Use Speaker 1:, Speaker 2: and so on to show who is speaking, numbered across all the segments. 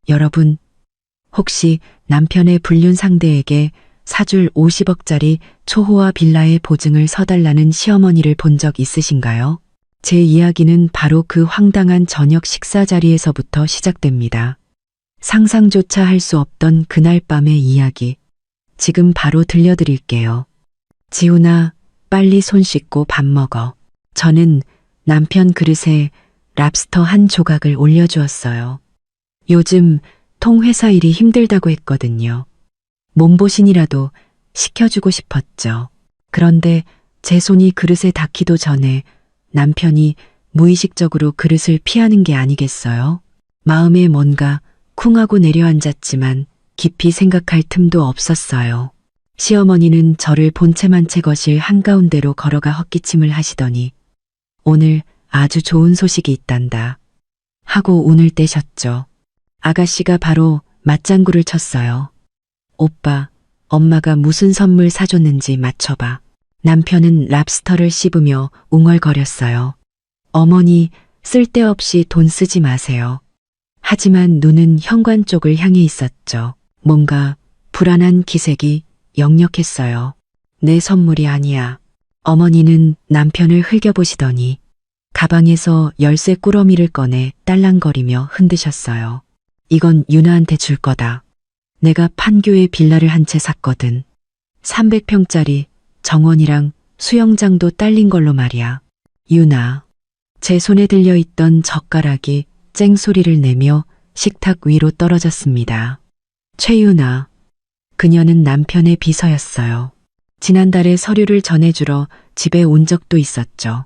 Speaker 1: 여러분, 혹시 남편의 불륜 상대에게 사줄 50억짜리 초호화 빌라의 보증을 서달라는 시어머니를 본 적 있으신가요? 제 이야기는 바로 그 황당한 저녁 식사 자리에서부터 시작됩니다. 상상조차 할 수 없던 그날 밤의 이야기. 지금 바로 들려드릴게요. 지훈아, 빨리 손 씻고 밥 먹어. 저는 남편 그릇에 랍스터 한 조각을 올려주었어요. 요즘 통회사 일이 힘들다고 했거든요. 몸보신이라도 시켜주고 싶었죠. 그런데 제 손이 그릇에 닿기도 전에 남편이 무의식적으로 그릇을 피하는 게 아니겠어요? 마음에 뭔가 쿵하고 내려앉았지만 깊이 생각할 틈도 없었어요. 시어머니는 저를 본체만 채 거실 한가운데로 걸어가 헛기침을 하시더니 오늘 아주 좋은 소식이 있단다 하고 운을 떼셨죠. 아가씨가 바로 맞장구를 쳤어요. 오빠, 엄마가 무슨 선물 사줬는지 맞춰봐. 남편은 랍스터를 씹으며 웅얼거렸어요. 어머니, 쓸데없이 돈 쓰지 마세요. 하지만 눈은 현관 쪽을 향해 있었죠. 뭔가 불안한 기색이 역력했어요. 내 선물이 아니야. 어머니는 남편을 흘겨보시더니 가방에서 열쇠 꾸러미를 꺼내 딸랑거리며 흔드셨어요. 이건 유나한테 줄 거다. 내가 판교에 빌라를 한 채 샀거든. 300평짜리 정원이랑 수영장도 딸린 걸로 말이야. 유나. 제 손에 들려있던 젓가락이 쨍소리를 내며 식탁 위로 떨어졌습니다. 최유나. 그녀는 남편의 비서였어요. 지난달에 서류를 전해주러 집에 온 적도 있었죠.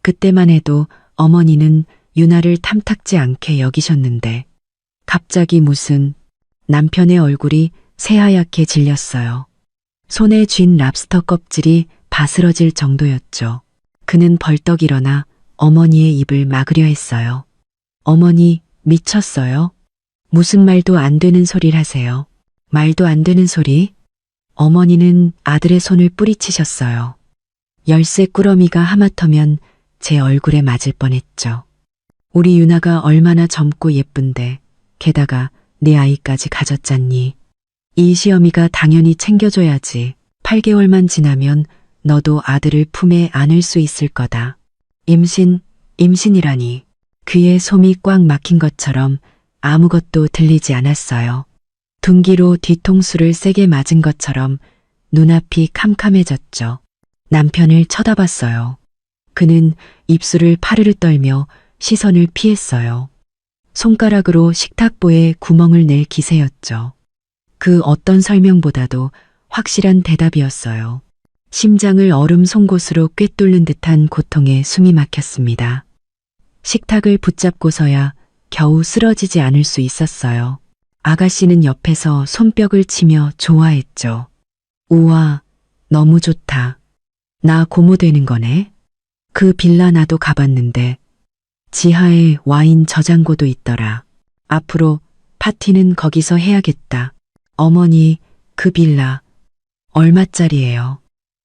Speaker 1: 그때만 해도 어머니는 유나를 탐탁지 않게 여기셨는데 갑자기 무슨 남편의 얼굴이 새하얗게 질렸어요. 손에 쥔 랍스터 껍질이 바스러질 정도였죠. 그는 벌떡 일어나 어머니의 입을 막으려 했어요. 어머니, 미쳤어요? 무슨 말도 안 되는 소리를 하세요. 말도 안 되는 소리? 어머니는 아들의 손을 뿌리치셨어요. 열쇠 꾸러미가 하마터면 제 얼굴에 맞을 뻔했죠. 우리 유나가 얼마나 젊고 예쁜데 게다가 내 아이까지 가졌잖니. 이 시어미가 당연히 챙겨줘야지. 8개월만 지나면 너도 아들을 품에 안을 수 있을 거다. 임신이라니. 귀에 솜이 꽉 막힌 것처럼 아무것도 들리지 않았어요. 둔기로 뒤통수를 세게 맞은 것처럼 눈앞이 캄캄해졌죠. 남편을 쳐다봤어요. 그는 입술을 파르르 떨며 시선을 피했어요. 손가락으로 식탁보에 구멍을 낼 기세였죠. 그 어떤 설명보다도 확실한 대답이었어요. 심장을 얼음 송곳으로 꿰뚫는 듯한 고통에 숨이 막혔습니다. 식탁을 붙잡고서야 겨우 쓰러지지 않을 수 있었어요. 아가씨는 옆에서 손뼉을 치며 좋아했죠. 우와, 너무 좋다. 나 고모 되는 거네. 그 빌라 나도 가봤는데 지하에 와인 저장고도 있더라. 앞으로 파티는 거기서 해야겠다. 어머니, 그 빌라 얼마짜리예요?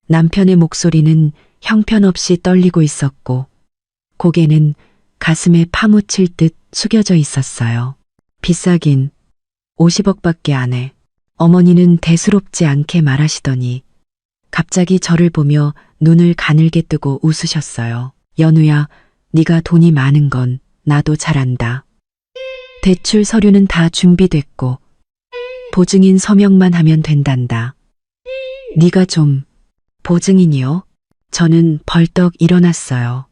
Speaker 1: 남편의 목소리는 형편없이 떨리고 있었고 고개는 가슴에 파묻힐 듯 숙여져 있었어요. 비싸긴 50억밖에 안 해. 어머니는 대수롭지 않게 말하시더니 갑자기 저를 보며 눈을 가늘게 뜨고 웃으셨어요. 연우야, 네가 돈이 많은 건 나도 잘 안다. 대출 서류는 다 준비됐고 보증인 서명만 하면 된단다. 네가 좀 보증인이요? 저는 벌떡 일어났어요.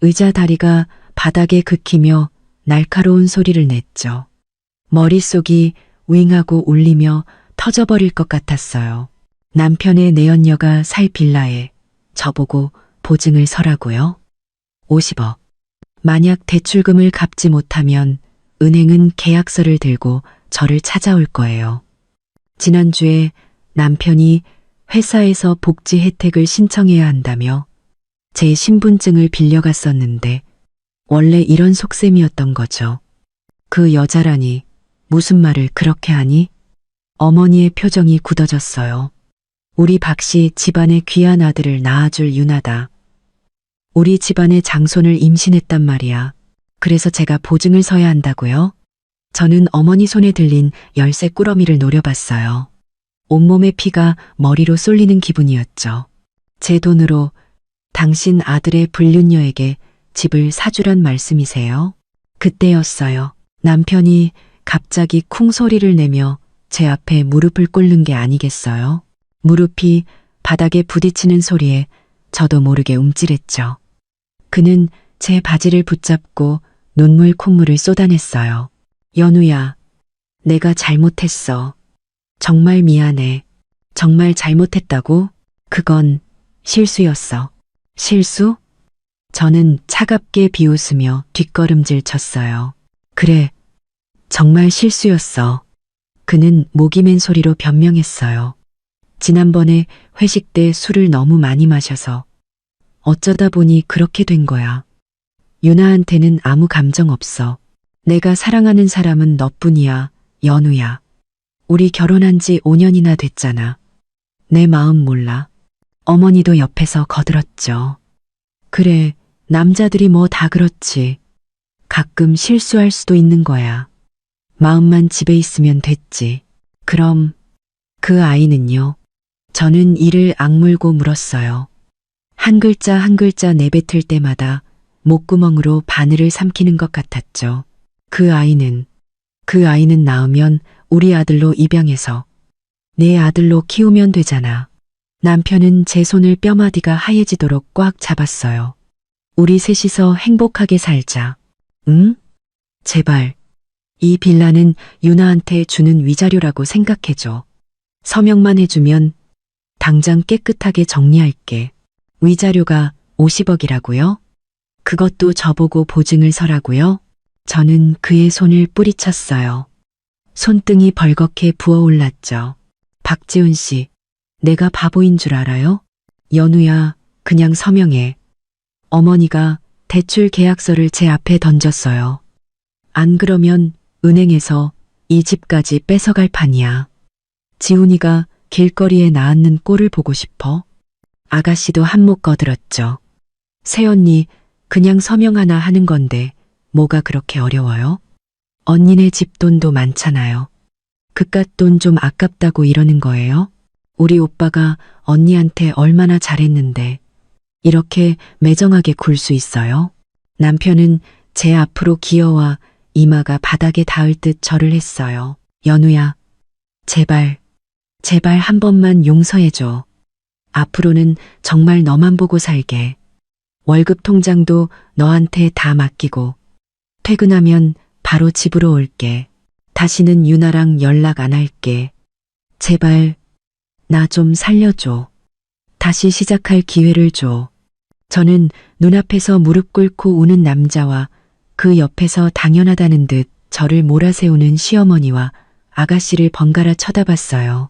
Speaker 1: 의자 다리가 바닥에 긁히며 날카로운 소리를 냈죠. 머릿속이 윙하고 울리며 터져버릴 것 같았어요. 남편의 내연녀가 살 빌라에 저보고 보증을 서라고요? 50억. 만약 대출금을 갚지 못하면 은행은 계약서를 들고 저를 찾아올 거예요. 지난주에 남편이 회사에서 복지 혜택을 신청해야 한다며 제 신분증을 빌려갔었는데 원래 이런 속셈이었던 거죠. 그 여자라니 무슨 말을 그렇게 하니? 어머니의 표정이 굳어졌어요. 우리 박씨 집안의 귀한 아들을 낳아줄 유나다. 우리 집안의 장손을 임신했단 말이야. 그래서 제가 보증을 서야 한다고요? 저는 어머니 손에 들린 열쇠 꾸러미를 노려봤어요. 온몸의 피가 머리로 쏠리는 기분이었죠. 제 돈으로 당신 아들의 불륜녀에게 집을 사주란 말씀이세요? 그때였어요. 남편이 갑자기 쿵 소리를 내며 제 앞에 무릎을 꿇는 게 아니겠어요? 무릎이 바닥에 부딪히는 소리에 저도 모르게 움찔했죠. 그는 제 바지를 붙잡고 눈물 콧물을 쏟아냈어요. 연우야, 내가 잘못했어. 정말 미안해. 정말 잘못했다고? 그건 실수였어. 실수? 저는 차갑게 비웃으며 뒷걸음질 쳤어요. 그래, 정말 실수였어. 그는 목이 맨 소리로 변명했어요. 지난번에 회식 때 술을 너무 많이 마셔서 어쩌다 보니 그렇게 된 거야. 유나한테는 아무 감정 없어. 내가 사랑하는 사람은 너뿐이야, 연우야. 우리 결혼한 지 5년이나 됐잖아. 내 마음 몰라. 어머니도 옆에서 거들었죠. 그래, 남자들이 뭐 다 그렇지. 가끔 실수할 수도 있는 거야. 마음만 집에 있으면 됐지. 그럼 그 아이는요? 저는 이를 악물고 물었어요. 한 글자 한 글자 내뱉을 때마다 목구멍으로 바늘을 삼키는 것 같았죠. 그 아이는 낳으면 우리 아들로 입양해서 내 아들로 키우면 되잖아. 남편은 제 손을 뼈마디가 하얘지도록 꽉 잡았어요. 우리 셋이서 행복하게 살자. 응? 제발. 이 빌라는 유나한테 주는 위자료라고 생각해줘. 서명만 해주면 당장 깨끗하게 정리할게. 위자료가 50억이라고요? 그것도 저보고 보증을 서라고요? 저는 그의 손을 뿌리쳤어요. 손등이 벌겋게 부어올랐죠. 박지훈 씨, 내가 바보인 줄 알아요? 연우야, 그냥 서명해. 어머니가 대출 계약서를 제 앞에 던졌어요. 안 그러면 은행에서 이 집까지 뺏어갈 판이야. 지훈이가 길거리에 나앉는 꼴을 보고 싶어? 아가씨도 한몫 거들었죠. 새언니, 그냥 서명 하나 하는 건데 뭐가 그렇게 어려워요? 언니네 집 돈도 많잖아요. 그깟 돈 좀 아깝다고 이러는 거예요? 우리 오빠가 언니한테 얼마나 잘했는데 이렇게 매정하게 굴 수 있어요? 남편은 제 앞으로 기어와 이마가 바닥에 닿을 듯 절을 했어요. 연우야, 제발 한 번만 용서해줘. 앞으로는 정말 너만 보고 살게. 월급 통장도 너한테 다 맡기고 퇴근하면 바로 집으로 올게. 다시는 유나랑 연락 안 할게. 제발 나 좀 살려줘. 다시 시작할 기회를 줘. 저는 눈앞에서 무릎 꿇고 우는 남자와 그 옆에서 당연하다는 듯 저를 몰아세우는 시어머니와 아가씨를 번갈아 쳐다봤어요.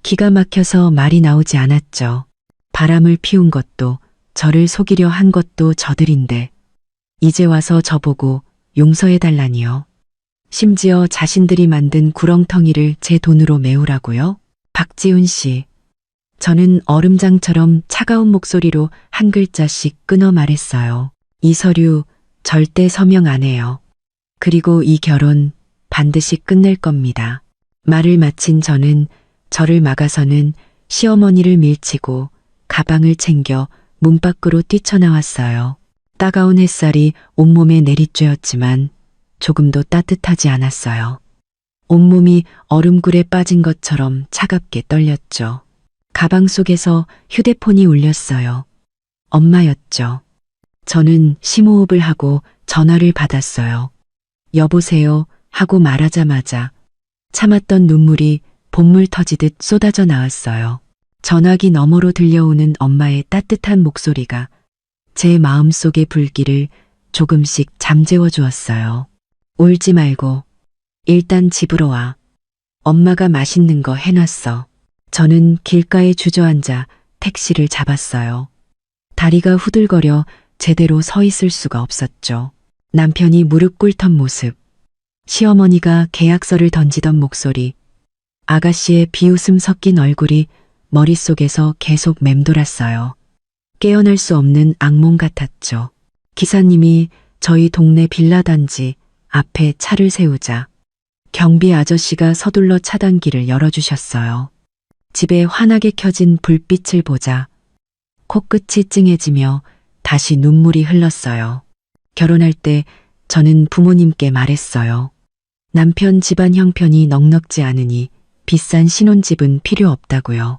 Speaker 1: 기가 막혀서 말이 나오지 않았죠. 바람을 피운 것도 저를 속이려 한 것도 저들인데 이제 와서 저보고 용서해달라니요. 심지어 자신들이 만든 구렁텅이를 제 돈으로 메우라고요? 박지훈 씨. 저는 얼음장처럼 차가운 목소리로 한 글자씩 끊어 말했어요. 이 서류 절대 서명 안 해요. 그리고 이 결혼 반드시 끝낼 겁니다. 말을 마친 저는 저를 막아서는 시어머니를 밀치고 가방을 챙겨 문 밖으로 뛰쳐나왔어요. 따가운 햇살이 온몸에 내리쬐었지만 조금도 따뜻하지 않았어요. 온몸이 얼음굴에 빠진 것처럼 차갑게 떨렸죠. 가방 속에서 휴대폰이 울렸어요. 엄마였죠. 저는 심호흡을 하고 전화를 받았어요. 여보세요 하고 말하자마자 참았던 눈물이 본물 터지듯 쏟아져 나왔어요. 전화기 너머로 들려오는 엄마의 따뜻한 목소리가 제 마음속의 불길을 조금씩 잠재워 주었어요. 울지 말고 일단 집으로 와. 엄마가 맛있는 거 해놨어. 저는 길가에 주저앉아 택시를 잡았어요. 다리가 후들거려 제대로 서 있을 수가 없었죠. 남편이 무릎 꿇던 모습, 시어머니가 계약서를 던지던 목소리, 아가씨의 비웃음 섞인 얼굴이 머릿속에서 계속 맴돌았어요. 깨어날 수 없는 악몽 같았죠. 기사님이 저희 동네 빌라 단지 앞에 차를 세우자 경비 아저씨가 서둘러 차단기를 열어주셨어요. 집에 환하게 켜진 불빛을 보자 코끝이 찡해지며 다시 눈물이 흘렀어요. 결혼할 때 저는 부모님께 말했어요. 남편 집안 형편이 넉넉지 않으니 비싼 신혼집은 필요 없다고요.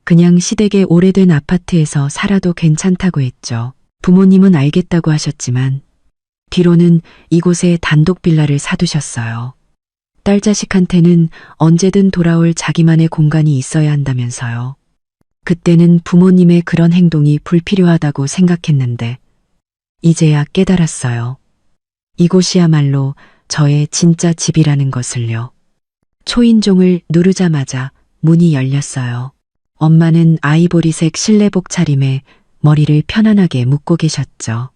Speaker 1: 그냥 시댁의 오래된 아파트에서 살아도 괜찮다고 했죠. 부모님은 알겠다고 하셨지만 뒤로는 이곳에 단독 빌라를 사두셨어요. 딸 자식한테는 언제든 돌아올 자기만의 공간이 있어야 한다면서요. 그때는 부모님의 그런 행동이 불필요하다고 생각했는데 이제야 깨달았어요. 이곳이야말로 저의 진짜 집이라는 것을요. 초인종을 누르자마자 문이 열렸어요. 엄마는 아이보리색 실내복 차림에 머리를 편안하게 묶고 계셨죠.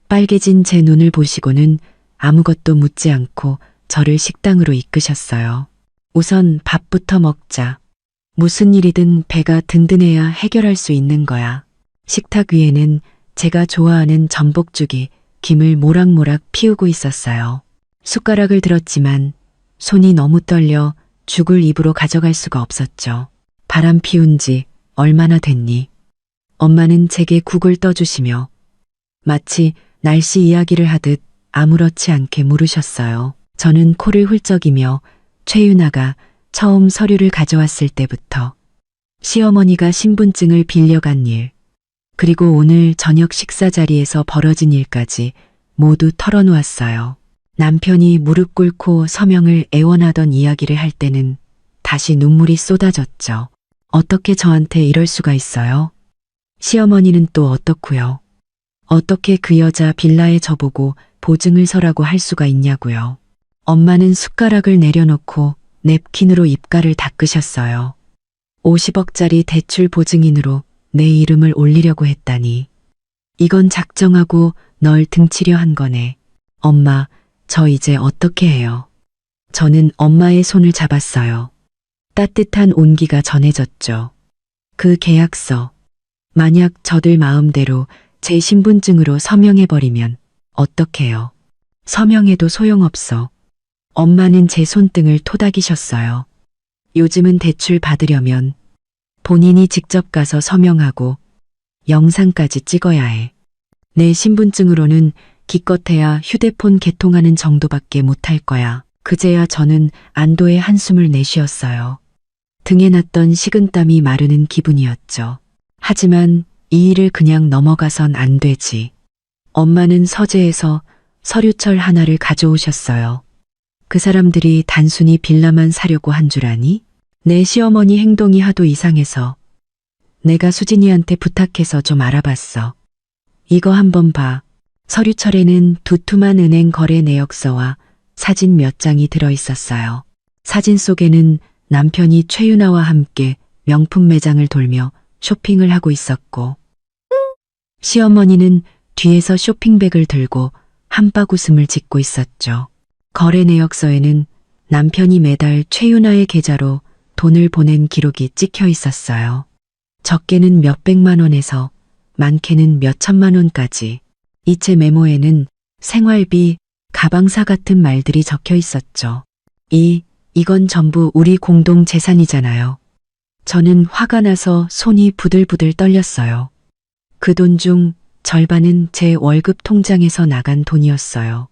Speaker 1: 빨개진 제 눈을 보시고는 아무것도 묻지 않고 저를 식당으로 이끄셨어요. 우선 밥부터 먹자. 무슨 일이든 배가 든든해야 해결할 수 있는 거야. 식탁 위에는 제가 좋아하는 전복죽이 김을 모락모락 피우고 있었어요. 숟가락을 들었지만 손이 너무 떨려 죽을 입으로 가져갈 수가 없었죠. 바람 피운 지 얼마나 됐니? 엄마는 제게 국을 떠주시며 마치 날씨 이야기를 하듯 아무렇지 않게 물으셨어요. 저는 코를 훌쩍이며 최윤아가 처음 서류를 가져왔을 때부터 시어머니가 신분증을 빌려간 일, 그리고 오늘 저녁 식사 자리에서 벌어진 일까지 모두 털어놓았어요. 남편이 무릎 꿇고 서명을 애원하던 이야기를 할 때는 다시 눈물이 쏟아졌죠. 어떻게 저한테 이럴 수가 있어요? 시어머니는 또 어떻고요? 어떻게 그 여자 빌라에 저보고 보증을 서라고 할 수가 있냐고요. 엄마는 숟가락을 내려놓고 냅킨으로 입가를 닦으셨어요. 50억짜리 대출 보증인으로 내 이름을 올리려고 했다니. 이건 작정하고 널 등치려 한 거네. 엄마, 저 이제 어떻게 해요? 저는 엄마의 손을 잡았어요. 따뜻한 온기가 전해졌죠. 그 계약서, 만약 저들 마음대로 제 신분증으로 서명해버리면 어떡해요? 서명해도 소용없어. 엄마는 제 손등을 토닥이셨어요. 요즘은 대출 받으려면 본인이 직접 가서 서명하고 영상까지 찍어야 해. 내 신분증으로는 기껏해야 휴대폰 개통하는 정도밖에 못할 거야. 그제야 저는 안도의 한숨을 내쉬었어요. 등에 났던 식은땀이 마르는 기분이었죠. 하지만 이 일을 그냥 넘어가선 안 되지. 엄마는 서재에서 서류철 하나를 가져오셨어요. 그 사람들이 단순히 빌라만 사려고 한 줄 아니? 내 시어머니 행동이 하도 이상해서 내가 수진이한테 부탁해서 좀 알아봤어. 이거 한번 봐. 서류철에는 두툼한 은행 거래 내역서와 사진 몇 장이 들어있었어요. 사진 속에는 남편이 최윤아와 함께 명품 매장을 돌며 쇼핑을 하고 있었고 시어머니는 뒤에서 쇼핑백을 들고 한박 웃음을 짓고 있었죠. 거래 내역서에는 남편이 매달 최윤아의 계좌로 돈을 보낸 기록이 찍혀 있었어요. 적게는 몇백만 원에서 많게는 몇천만 원까지. 이체 메모에는 생활비, 가방사 같은 말들이 적혀 있었죠. 이건 전부 우리 공동 재산이잖아요. 저는 화가 나서 손이 부들부들 떨렸어요. 그 돈 중 절반은 제 월급 통장에서 나간 돈이었어요.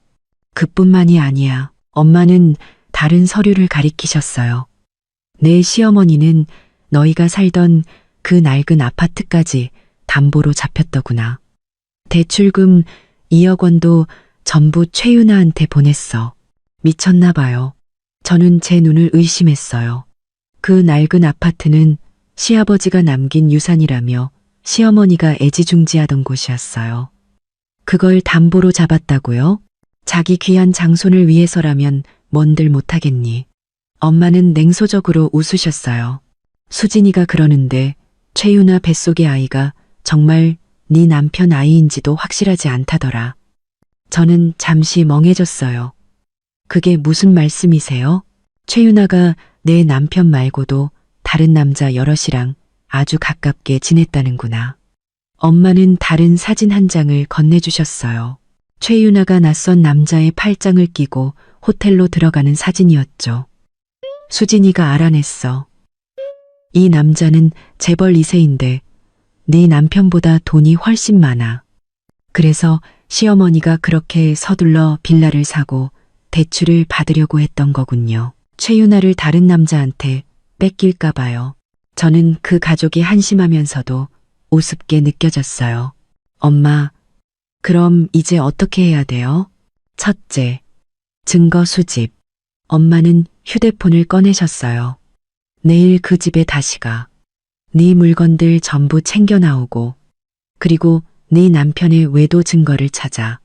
Speaker 1: 그뿐만이 아니야. 엄마는 다른 서류를 가리키셨어요. 내 시어머니는 너희가 살던 그 낡은 아파트까지 담보로 잡혔더구나. 대출금 2억 원도 전부 최윤아한테 보냈어. 미쳤나 봐요. 저는 제 눈을 의심했어요. 그 낡은 아파트는 시아버지가 남긴 유산이라며 시어머니가 애지중지하던 곳이었어요. 그걸 담보로 잡았다고요? 자기 귀한 장손을 위해서라면 뭔들 못하겠니? 엄마는 냉소적으로 웃으셨어요. 수진이가 그러는데 최윤아 뱃속의 아이가 정말 네 남편 아이인지도 확실하지 않다더라. 저는 잠시 멍해졌어요. 그게 무슨 말씀이세요? 최윤아가 내 남편 말고도 다른 남자 여럿이랑 아주 가깝게 지냈다는구나. 엄마는 다른 사진 한 장을 건네주셨어요. 최윤아가 낯선 남자의 팔짱을 끼고 호텔로 들어가는 사진이었죠. 수진이가 알아냈어. 이 남자는 재벌 2세인데 네 남편보다 돈이 훨씬 많아. 그래서 시어머니가 그렇게 서둘러 빌라를 사고 대출을 받으려고 했던 거군요. 최윤아를 다른 남자한테 뺏길까 봐요. 저는 그 가족이 한심하면서도 우습게 느껴졌어요. 엄마, 그럼 이제 어떻게 해야 돼요? 첫째, 증거 수집. 엄마는 휴대폰을 꺼내셨어요. 내일 그 집에 다시 가. 네 물건들 전부 챙겨 나오고, 그리고 네 남편의 외도 증거를 찾아.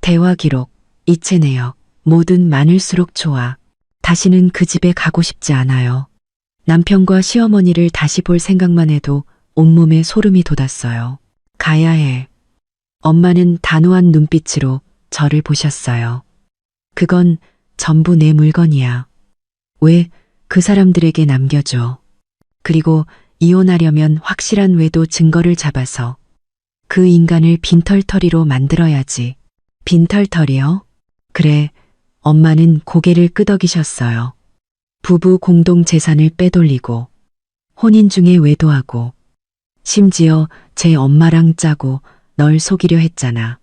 Speaker 1: 대화 기록, 이체 내역, 뭐든 많을수록 좋아. 다시는 그 집에 가고 싶지 않아요. 남편과 시어머니를 다시 볼 생각만 해도 온몸에 소름이 돋았어요. 가야 해. 엄마는 단호한 눈빛으로 저를 보셨어요. 그건 전부 내 물건이야. 왜 그 사람들에게 남겨줘. 그리고 이혼하려면 확실한 외도 증거를 잡아서 그 인간을 빈털터리로 만들어야지. 빈털터리요? 그래, 엄마는 고개를 끄덕이셨어요. 부부 공동 재산을 빼돌리고 혼인 중에 외도하고 심지어 제 엄마랑 짜고 널 속이려 했잖아.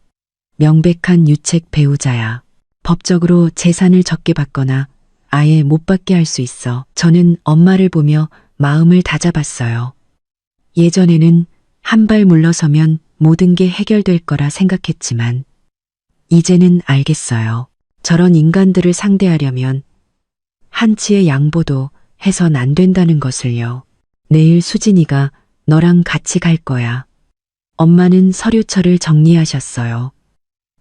Speaker 1: 명백한 유책 배우자야. 법적으로 재산을 적게 받거나 아예 못 받게 할 수 있어. 저는 엄마를 보며 마음을 다잡았어요. 예전에는 한 발 물러서면 모든 게 해결될 거라 생각했지만 이제는 알겠어요. 저런 인간들을 상대하려면 한치의 양보도 해선 안 된다는 것을요. 내일 수진이가 너랑 같이 갈 거야. 엄마는 서류처를 정리하셨어요.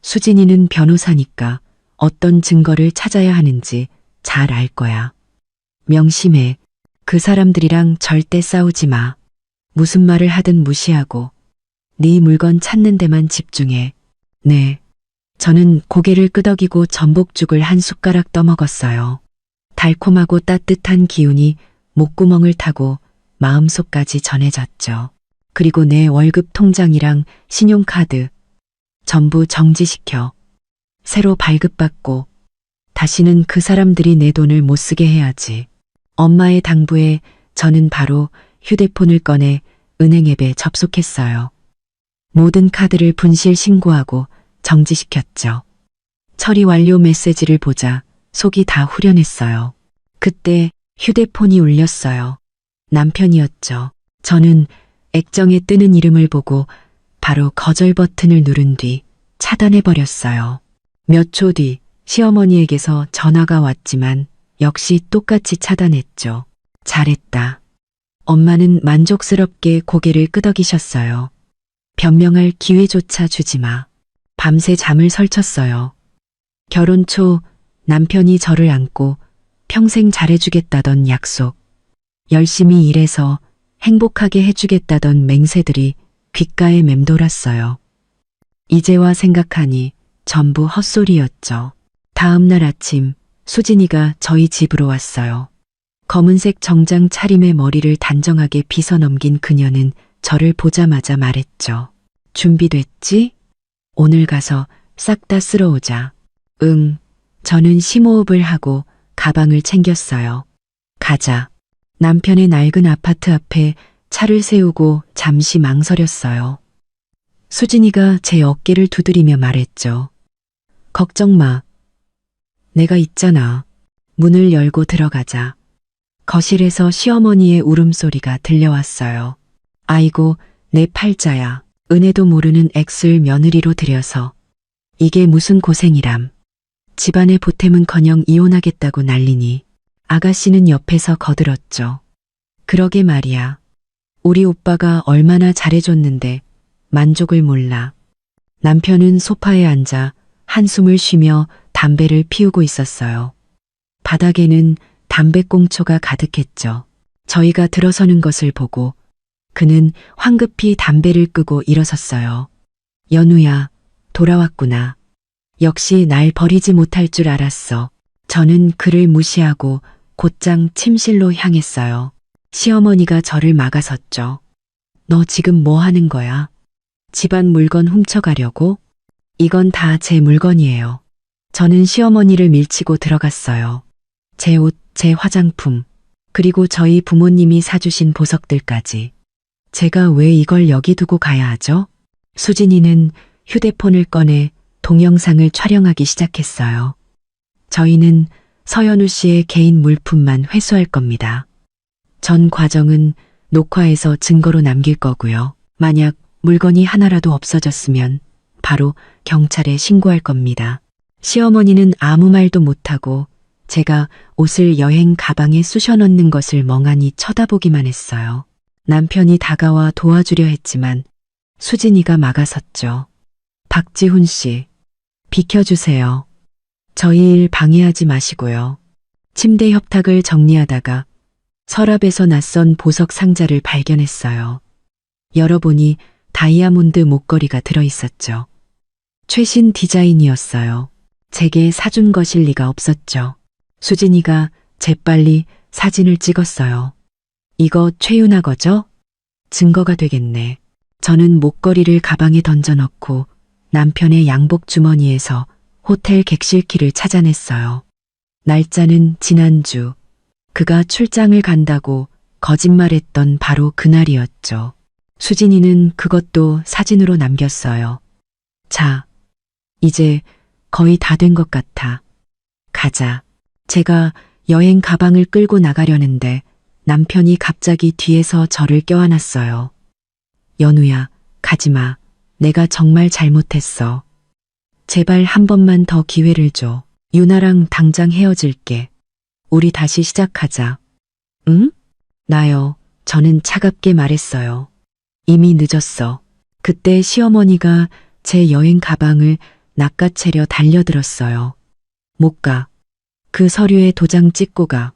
Speaker 1: 수진이는 변호사니까 어떤 증거를 찾아야 하는지 잘 알 거야. 명심해. 그 사람들이랑 절대 싸우지 마. 무슨 말을 하든 무시하고 네 물건 찾는 데만 집중해. 네. 저는 고개를 끄덕이고 전복죽을 한 숟가락 떠먹었어요. 달콤하고 따뜻한 기운이 목구멍을 타고 마음속까지 전해졌죠. 그리고 내 월급 통장이랑 신용카드 전부 정지시켜 새로 발급받고 다시는 그 사람들이 내 돈을 못 쓰게 해야지. 엄마의 당부에 저는 바로 휴대폰을 꺼내 은행 앱에 접속했어요. 모든 카드를 분실 신고하고 정지시켰죠. 처리 완료 메시지를 보자 속이 다 후련했어요. 그때 휴대폰이 울렸어요. 남편이었죠. 저는 액정에 뜨는 이름을 보고 바로 거절 버튼을 누른 뒤 차단해버렸어요. 몇 초 뒤 시어머니에게서 전화가 왔지만 역시 똑같이 차단했죠. 잘했다. 엄마는 만족스럽게 고개를 끄덕이셨어요. 변명할 기회조차 주지 마. 밤새 잠을 설쳤어요. 결혼 초 남편이 저를 안고 평생 잘해주겠다던 약속, 열심히 일해서 행복하게 해주겠다던 맹세들이 귓가에 맴돌았어요. 이제와 생각하니 전부 헛소리였죠. 다음 날 아침 수진이가 저희 집으로 왔어요. 검은색 정장 차림에 머리를 단정하게 빗어 넘긴 그녀는 저를 보자마자 말했죠. 준비됐지? 오늘 가서 싹 다 쓸어오자. 응. 저는 심호흡을 하고 가방을 챙겼어요. 가자. 남편의 낡은 아파트 앞에 차를 세우고 잠시 망설였어요. 수진이가 제 어깨를 두드리며 말했죠. 걱정 마. 내가 있잖아. 문을 열고 들어가자. 거실에서 시어머니의 울음소리가 들려왔어요. 아이고, 내 팔자야. 은혜도 모르는 액술 며느리로 들여서. 이게 무슨 고생이람. 집안의 보탬은커녕 이혼하겠다고 난리니. 아가씨는 옆에서 거들었죠. 그러게 말이야. 우리 오빠가 얼마나 잘해줬는데 만족을 몰라. 남편은 소파에 앉아 한숨을 쉬며 담배를 피우고 있었어요. 바닥에는 담배꽁초가 가득했죠. 저희가 들어서는 것을 보고 그는 황급히 담배를 끄고 일어섰어요. 연우야, 돌아왔구나. 역시 날 버리지 못할 줄 알았어. 저는 그를 무시하고 곧장 침실로 향했어요. 시어머니가 저를 막아섰죠. 너 지금 뭐 하는 거야? 집안 물건 훔쳐가려고? 이건 다 제 물건이에요. 저는 시어머니를 밀치고 들어갔어요. 제 옷, 제 화장품, 그리고 저희 부모님이 사주신 보석들까지. 제가 왜 이걸 여기 두고 가야 하죠? 수진이는 휴대폰을 꺼내 동영상을 촬영하기 시작했어요. 저희는 서연우 씨의 개인 물품만 회수할 겁니다. 전 과정은 녹화해서 증거로 남길 거고요. 만약 물건이 하나라도 없어졌으면 바로 경찰에 신고할 겁니다. 시어머니는 아무 말도 못하고 제가 옷을 여행 가방에 쑤셔 넣는 것을 멍하니 쳐다보기만 했어요. 남편이 다가와 도와주려 했지만 수진이가 막아섰죠. 박지훈 씨, 비켜주세요. 저희 일 방해하지 마시고요. 침대 협탁을 정리하다가 서랍에서 낯선 보석 상자를 발견했어요. 열어보니 다이아몬드 목걸이가 들어있었죠. 최신 디자인이었어요. 제게 사준 것일 리가 없었죠. 수진이가 재빨리 사진을 찍었어요. 이거 최윤아 거죠? 증거가 되겠네. 저는 목걸이를 가방에 던져넣고 남편의 양복 주머니에서 호텔 객실키를 찾아냈어요. 날짜는 지난주. 그가 출장을 간다고 거짓말했던 바로 그날이었죠. 수진이는 그것도 사진으로 남겼어요. 자, 이제 거의 다 된 것 같아. 가자. 제가 여행 가방을 끌고 나가려는데 남편이 갑자기 뒤에서 저를 껴안았어요. 연우야, 가지마. 내가 정말 잘못했어. 제발 한 번만 더 기회를 줘. 유나랑 당장 헤어질게. 우리 다시 시작하자. 응? 나요. 저는 차갑게 말했어요. 이미 늦었어. 그때 시어머니가 제 여행 가방을 낚아채려 달려들었어요. 못 가. 그 서류에 도장 찍고 가.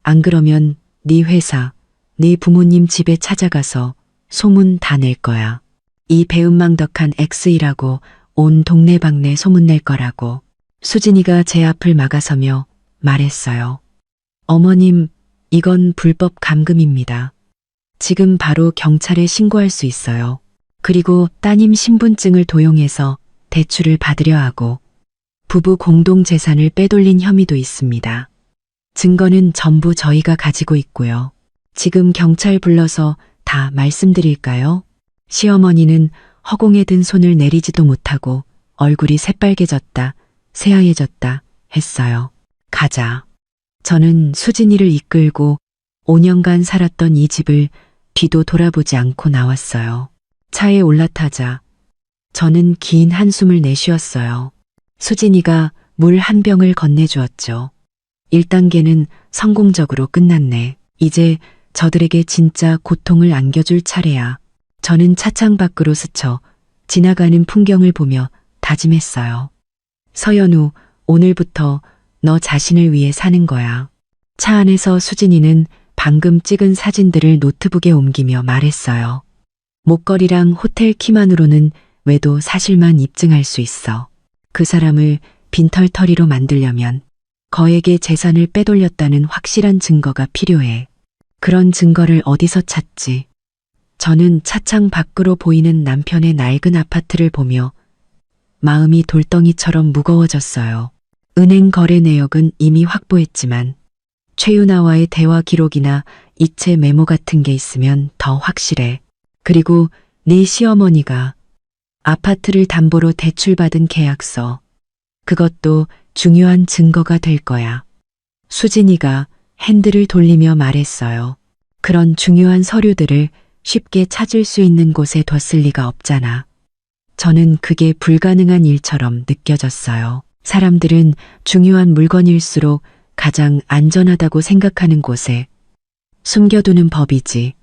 Speaker 1: 안 그러면 네 회사, 네 부모님 집에 찾아가서 소문 다 낼 거야. 이 배은망덕한 X이라고 온 동네방네 소문낼 거라고. 수진이가 제 앞을 막아서며 말했어요. 어머님, 이건 불법 감금입니다. 지금 바로 경찰에 신고할 수 있어요. 그리고 따님 신분증을 도용해서 대출을 받으려 하고 부부 공동 재산을 빼돌린 혐의도 있습니다. 증거는 전부 저희가 가지고 있고요. 지금 경찰 불러서 다 말씀드릴까요? 시어머니는 허공에 든 손을 내리지도 못하고 얼굴이 새빨개졌다, 새하얘졌다 했어요. 가자. 저는 수진이를 이끌고 5년간 살았던 이 집을 뒤도 돌아보지 않고 나왔어요. 차에 올라타자 저는 긴 한숨을 내쉬었어요. 수진이가 물 한 병을 건네주었죠. 1단계는 성공적으로 끝났네. 이제 저들에게 진짜 고통을 안겨줄 차례야. 저는 차창 밖으로 스쳐 지나가는 풍경을 보며 다짐했어요. 서연우, 오늘부터 너 자신을 위해 사는 거야. 차 안에서 수진이는 방금 찍은 사진들을 노트북에 옮기며 말했어요. 목걸이랑 호텔 키만으로는 외도 사실만 입증할 수 있어. 그 사람을 빈털터리로 만들려면 거액의 재산을 빼돌렸다는 확실한 증거가 필요해. 그런 증거를 어디서 찾지? 저는 차창 밖으로 보이는 남편의 낡은 아파트를 보며 마음이 돌덩이처럼 무거워졌어요. 은행 거래 내역은 이미 확보했지만 최윤아와의 대화 기록이나 이체 메모 같은 게 있으면 더 확실해. 그리고 네 시어머니가 아파트를 담보로 대출받은 계약서. 그것도 중요한 증거가 될 거야. 수진이가 핸들을 돌리며 말했어요. 그런 중요한 서류들을 쉽게 찾을 수 있는 곳에 뒀을 리가 없잖아. 저는 그게 불가능한 일처럼 느껴졌어요. 사람들은 중요한 물건일수록 가장 안전하다고 생각하는 곳에 숨겨두는 법이지.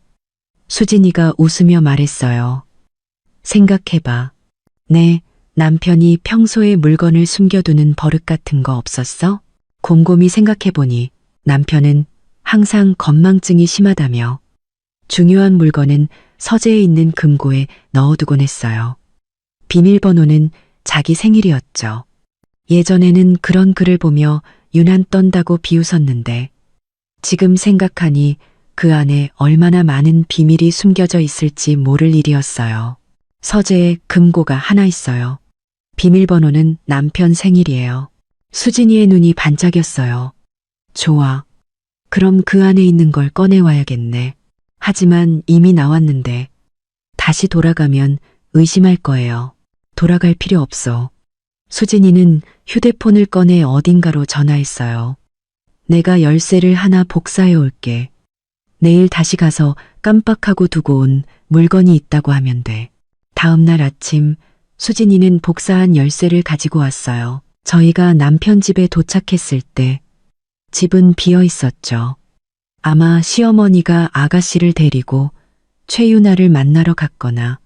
Speaker 1: 수진이가 웃으며 말했어요. 생각해봐. 내 남편이 평소에 물건을 숨겨두는 버릇 같은 거 없었어? 곰곰이 생각해보니 남편은 항상 건망증이 심하다며 중요한 물건은 서재에 있는 금고에 넣어두곤 했어요. 비밀번호는 자기 생일이었죠. 예전에는 그런 글을 보며 유난 떤다고 비웃었는데 지금 생각하니 그 안에 얼마나 많은 비밀이 숨겨져 있을지 모를 일이었어요. 서재에 금고가 하나 있어요. 비밀번호는 남편 생일이에요. 수진이의 눈이 반짝였어요. 좋아. 그럼 그 안에 있는 걸 꺼내와야겠네. 하지만 이미 나왔는데 다시 돌아가면 의심할 거예요. 돌아갈 필요 없어. 수진이는 휴대폰을 꺼내 어딘가로 전화했어요. 내가 열쇠를 하나 복사해 올게. 내일 다시 가서 깜빡하고 두고 온 물건이 있다고 하면 돼. 다음 날 아침 수진이는 복사한 열쇠를 가지고 왔어요. 저희가 남편 집에 도착했을 때 집은 비어 있었죠. 아마 시어머니가 아가씨를 데리고 최유나를 만나러 갔거나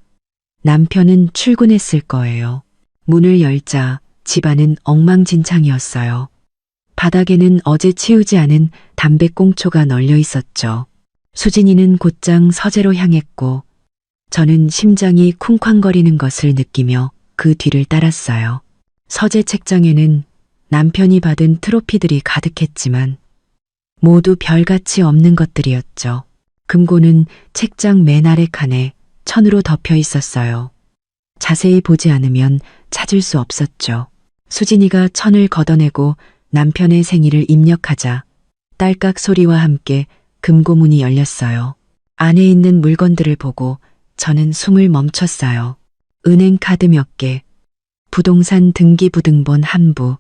Speaker 1: 남편은 출근했을 거예요. 문을 열자 집안은 엉망진창이었어요. 바닥에는 어제 치우지 않은 담배꽁초가 널려 있었죠. 수진이는 곧장 서재로 향했고 저는 심장이 쿵쾅거리는 것을 느끼며 그 뒤를 따랐어요. 서재 책장에는 남편이 받은 트로피들이 가득했지만 모두 별가치 없는 것들이었죠. 금고는 책장 맨 아래 칸에 천으로 덮여 있었어요. 자세히 보지 않으면 찾을 수 없었죠. 수진이가 천을 걷어내고 남편의 생일을 입력하자 딸깍 소리와 함께 금고문이 열렸어요. 안에 있는 물건들을 보고 저는 숨을 멈췄어요. 은행 카드 몇 개, 부동산 등기부등본 한 부,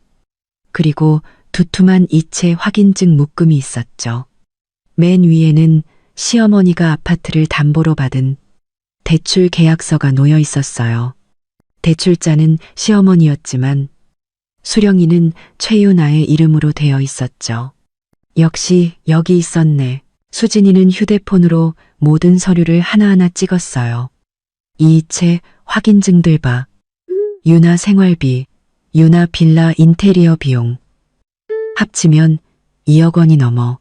Speaker 1: 그리고 두툼한 이체 확인증 묶음이 있었죠. 맨 위에는 시어머니가 아파트를 담보로 받은 대출 계약서가 놓여 있었어요. 대출자는 시어머니였지만 수령이는 최유나의 이름으로 되어 있었죠. 역시 여기 있었네. 수진이는 휴대폰으로 모든 서류를 하나하나 찍었어요. 이체 확인증들 봐. 유나 생활비, 유나 빌라 인테리어 비용. 합치면 2억 원이 넘어.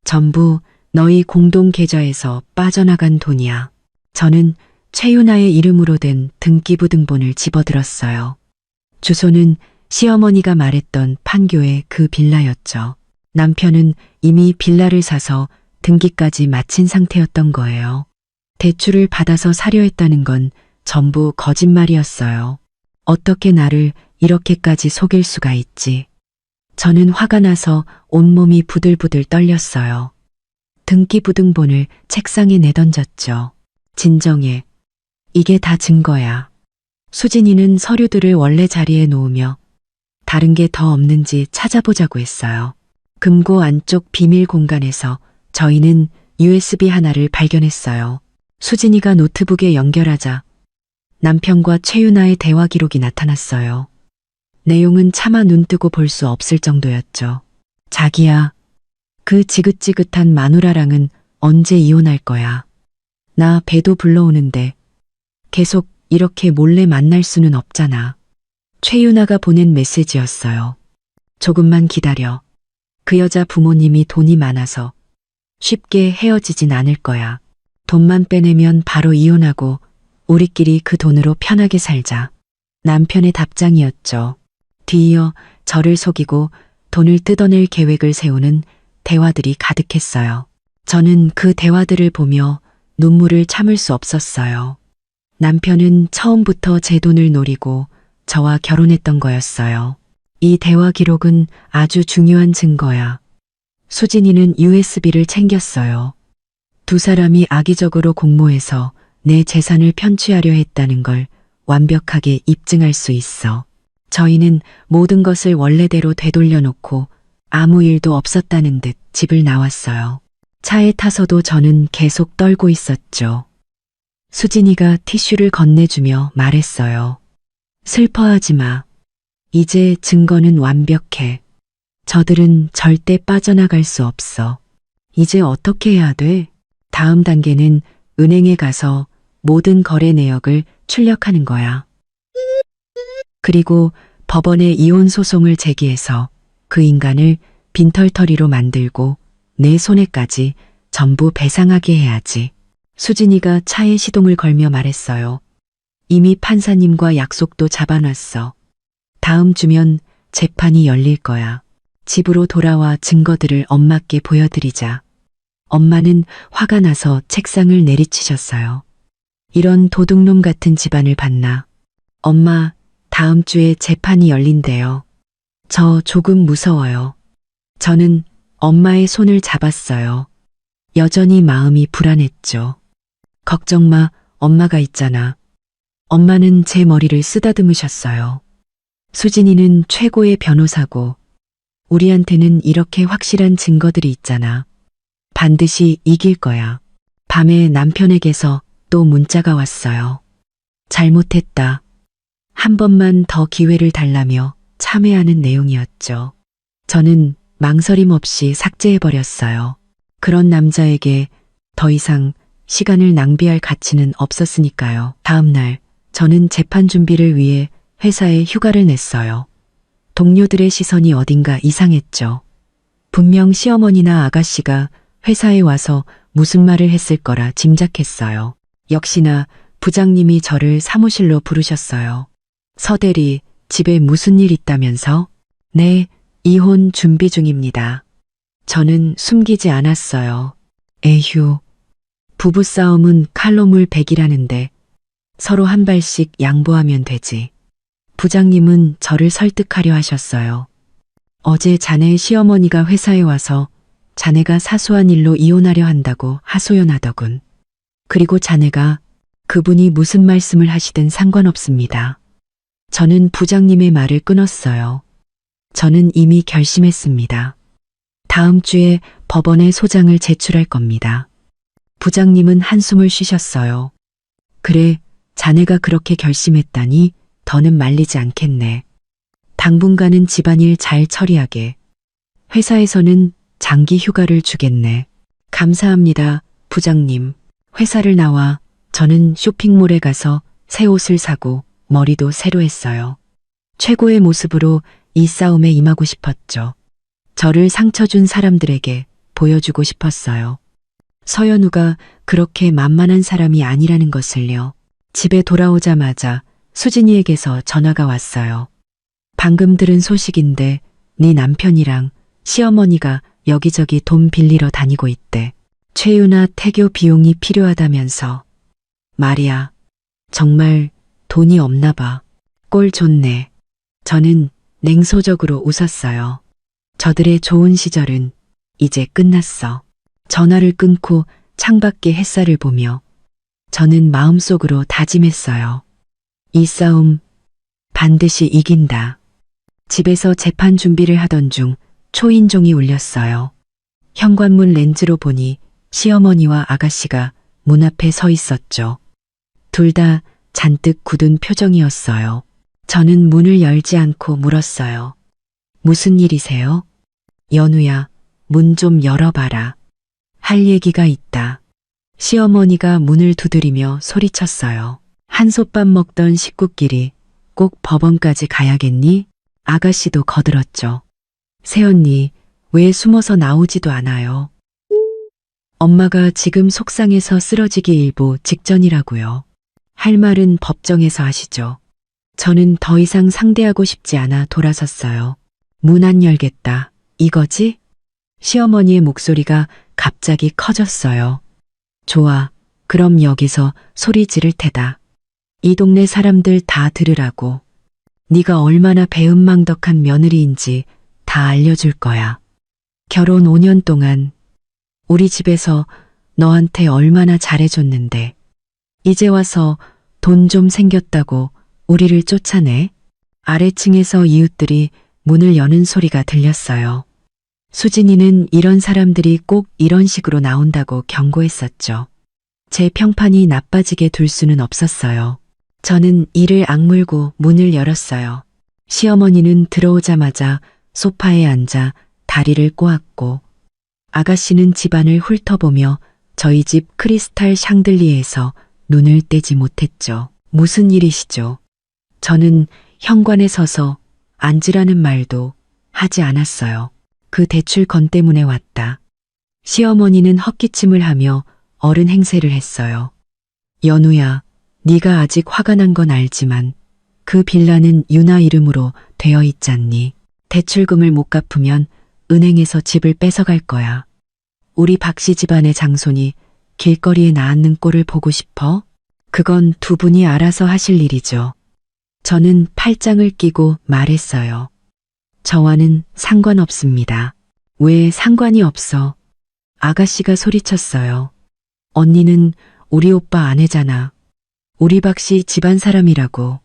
Speaker 1: 전부 너희 공동 계좌에서 빠져나간 돈이야. 저는 최유나의 이름으로 된 등기부등본을 집어들었어요. 주소는 시어머니가 말했던 판교의 그 빌라였죠. 남편은 이미 빌라를 사서 등기까지 마친 상태였던 거예요. 대출을 받아서 사려 했다는 건 전부 거짓말이었어요. 어떻게 나를 이렇게까지 속일 수가 있지? 저는 화가 나서 온몸이 부들부들 떨렸어요. 등기부등본을 책상에 내던졌죠. 진정해. 이게 다 증거야. 수진이는 서류들을 원래 자리에 놓으며 다른 게 더 없는지 찾아보자고 했어요. 금고 안쪽 비밀 공간에서 저희는 USB 하나를 발견했어요. 수진이가 노트북에 연결하자 남편과 최유나의 대화 기록이 나타났어요. 내용은 차마 눈뜨고 볼 수 없을 정도였죠. 자기야, 그 지긋지긋한 마누라랑은 언제 이혼할 거야? 나 배도 불러오는데 계속 이렇게 몰래 만날 수는 없잖아. 최유나가 보낸 메시지였어요. 조금만 기다려. 그 여자 부모님이 돈이 많아서 쉽게 헤어지진 않을 거야. 돈만 빼내면 바로 이혼하고 우리끼리 그 돈으로 편하게 살자. 남편의 답장이었죠. 뒤이어 저를 속이고 돈을 뜯어낼 계획을 세우는 대화들이 가득했어요. 저는 그 대화들을 보며 눈물을 참을 수 없었어요. 남편은 처음부터 제 돈을 노리고 저와 결혼했던 거였어요. 이 대화 기록은 아주 중요한 증거야. 수진이는 USB를 챙겼어요. 두 사람이 악의적으로 공모해서 내 재산을 편취하려 했다는 걸 완벽하게 입증할 수 있어. 저희는 모든 것을 원래대로 되돌려 놓고 아무 일도 없었다는 듯 집을 나왔어요. 차에 타서도 저는 계속 떨고 있었죠. 수진이가 티슈를 건네주며 말했어요. 슬퍼하지 마. 이제 증거는 완벽해. 저들은 절대 빠져나갈 수 없어. 이제 어떻게 해야 돼? 다음 단계는 은행에 가서 모든 거래 내역을 출력하는 거야. 그리고 법원에 이혼 소송을 제기해서 그 인간을 빈털터리로 만들고 내 손해까지 전부 배상하게 해야지. 수진이가 차에 시동을 걸며 말했어요. 이미 판사님과 약속도 잡아놨어. 다음 주면 재판이 열릴 거야. 집으로 돌아와 증거들을 엄마께 보여드리자. 엄마는 화가 나서 책상을 내리치셨어요. 이런 도둑놈 같은 집안을 봤나. 엄마, 다음 주에 재판이 열린대요. 저 조금 무서워요. 저는 엄마의 손을 잡았어요. 여전히 마음이 불안했죠. 걱정 마, 엄마가 있잖아. 엄마는 제 머리를 쓰다듬으셨어요. 수진이는 최고의 변호사고, 우리한테는 이렇게 확실한 증거들이 있잖아. 반드시 이길 거야. 밤에 남편에게서 또 문자가 왔어요. 잘못했다. 한 번만 더 기회를 달라며 참회하는 내용이었죠. 저는 망설임 없이 삭제해버렸어요. 그런 남자에게 더 이상 시간을 낭비할 가치는 없었으니까요. 다음 날 저는 재판 준비를 위해 회사에 휴가를 냈어요. 동료들의 시선이 어딘가 이상했죠. 분명 시어머니나 아가씨가 회사에 와서 무슨 말을 했을 거라 짐작했어요. 역시나 부장님이 저를 사무실로 부르셨어요. 서대리, 집에 무슨 일 있다면서? 네, 이혼 준비 중입니다. 저는 숨기지 않았어요. 에휴, 부부싸움은 칼로물 100이라는데 서로 한 발씩 양보하면 되지. 부장님은 저를 설득하려 하셨어요. 어제 자네의 시어머니가 회사에 와서 자네가 사소한 일로 이혼하려 한다고 하소연하더군. 그리고 자네가 그분이 무슨 말씀을 하시든 상관없습니다. 저는 부장님의 말을 끊었어요. 저는 이미 결심했습니다. 다음 주에 법원에 소장을 제출할 겁니다. 부장님은 한숨을 쉬셨어요. 그래, 자네가 그렇게 결심했다니 더는 말리지 않겠네. 당분간은 집안일 잘 처리하게. 회사에서는 장기 휴가를 주겠네. 감사합니다, 부장님. 회사를 나와 저는 쇼핑몰에 가서 새 옷을 사고 머리도 새로 했어요. 최고의 모습으로 이 싸움에 임하고 싶었죠. 저를 상처 준 사람들에게 보여주고 싶었어요. 서연우가 그렇게 만만한 사람이 아니라는 것을요. 집에 돌아오자마자 수진이에게서 전화가 왔어요. 방금 들은 소식인데 네 남편이랑 시어머니가 여기저기 돈 빌리러 다니고 있대. 최유나 태교 비용이 필요하다면서. 말이야, 정말 돈이 없나 봐. 꼴 좋네. 저는 냉소적으로 웃었어요. 저들의 좋은 시절은 이제 끝났어. 전화를 끊고 창밖의 햇살을 보며 저는 마음속으로 다짐했어요. 이 싸움 반드시 이긴다. 집에서 재판 준비를 하던 중 초인종이 울렸어요. 현관문 렌즈로 보니 시어머니와 아가씨가 문 앞에 서 있었죠. 둘 다 잔뜩 굳은 표정이었어요. 저는 문을 열지 않고 물었어요. 무슨 일이세요? 연우야, 문 좀 열어봐라. 할 얘기가 있다. 시어머니가 문을 두드리며 소리쳤어요. 한솥밥 먹던 식구끼리 꼭 법원까지 가야겠니? 아가씨도 거들었죠. 새언니, 왜 숨어서 나오지도 않아요? 엄마가 지금 속상해서 쓰러지기 일보 직전이라고요. 할 말은 법정에서 하시죠. 저는 더 이상 상대하고 싶지 않아 돌아섰어요. 문 안 열겠다. 이거지? 시어머니의 목소리가 갑자기 커졌어요. 좋아. 그럼 여기서 소리 지를 테다. 이 동네 사람들 다 들으라고. 네가 얼마나 배은망덕한 며느리인지 다 알려줄 거야. 결혼 5년 동안 우리 집에서 너한테 얼마나 잘해줬는데 이제 와서 돈 좀 생겼다고 우리를 쫓아내? 아래층에서 이웃들이 문을 여는 소리가 들렸어요. 수진이는 이런 사람들이 꼭 이런 식으로 나온다고 경고했었죠. 제 평판이 나빠지게 둘 수는 없었어요. 저는 이를 악물고 문을 열었어요. 시어머니는 들어오자마자 소파에 앉아 다리를 꼬았고 아가씨는 집안을 훑어보며 저희 집 크리스탈 샹들리에서 눈을 떼지 못했죠. 무슨 일이시죠? 저는 현관에 서서 앉으라는 말도 하지 않았어요. 그 대출건 때문에 왔다. 시어머니는 헛기침을 하며 어른 행세를 했어요. 연우야, 네가 아직 화가 난 건 알지만 그 빌라는 유나 이름으로 되어 있잖니. 대출금을 못 갚으면 은행에서 집을 뺏어갈 거야. 우리 박씨 집안의 장손이 길거리에 나앉는 꼴을 보고 싶어? 그건 두 분이 알아서 하실 일이죠. 저는 팔짱을 끼고 말했어요. 저와는 상관없습니다. 왜 상관이 없어? 아가씨가 소리쳤어요. 언니는 우리 오빠 아내잖아. 우리 박씨 집안 사람이라고.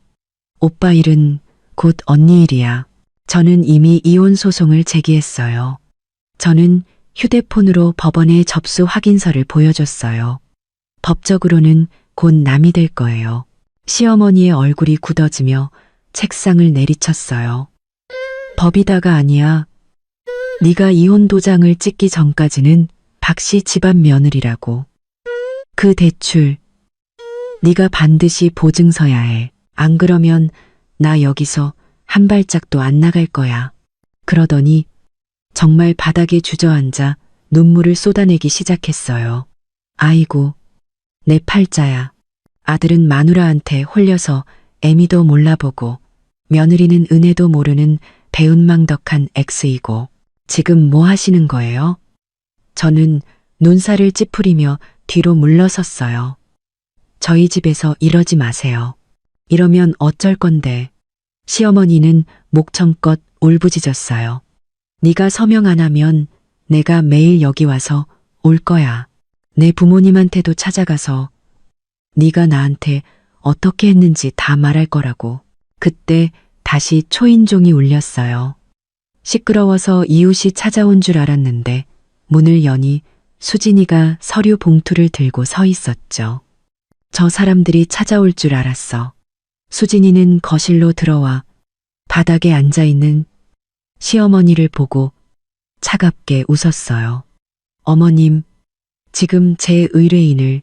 Speaker 1: 오빠 일은 곧 언니 일이야. 저는 이미 이혼 소송을 제기했어요. 저는 휴대폰으로 법원에 접수 확인서를 보여줬어요. 법적으로는 곧 남이 될 거예요. 시어머니의 얼굴이 굳어지며 책상을 내리쳤어요. 법이다가 아니야. 네가 이혼 도장을 찍기 전까지는 박씨 집안 며느리라고. 그 대출 네가 반드시 보증서야 해. 안 그러면 나 여기서 한 발짝도 안 나갈 거야. 그러더니 정말 바닥에 주저앉아 눈물을 쏟아내기 시작했어요. 아이고, 내 팔자야. 아들은 마누라한테 홀려서 애미도 몰라보고 며느리는 은혜도 모르는 배은망덕한 엑스이고 지금 뭐 하시는 거예요? 저는 눈살을 찌푸리며 뒤로 물러섰어요. 저희 집에서 이러지 마세요. 이러면 어쩔 건데. 시어머니는 목청껏 울부짖었어요. 네가 서명 안 하면 내가 매일 여기 와서 올 거야. 내 부모님한테도 찾아가서 네가 나한테 어떻게 했는지 다 말할 거라고. 그때 다시 초인종이 울렸어요. 시끄러워서 이웃이 찾아온 줄 알았는데 문을 여니 수진이가 서류 봉투를 들고 서 있었죠. 저 사람들이 찾아올 줄 알았어. 수진이는 거실로 들어와 바닥에 앉아있는 시어머니를 보고 차갑게 웃었어요. 어머님, 지금 제 의뢰인을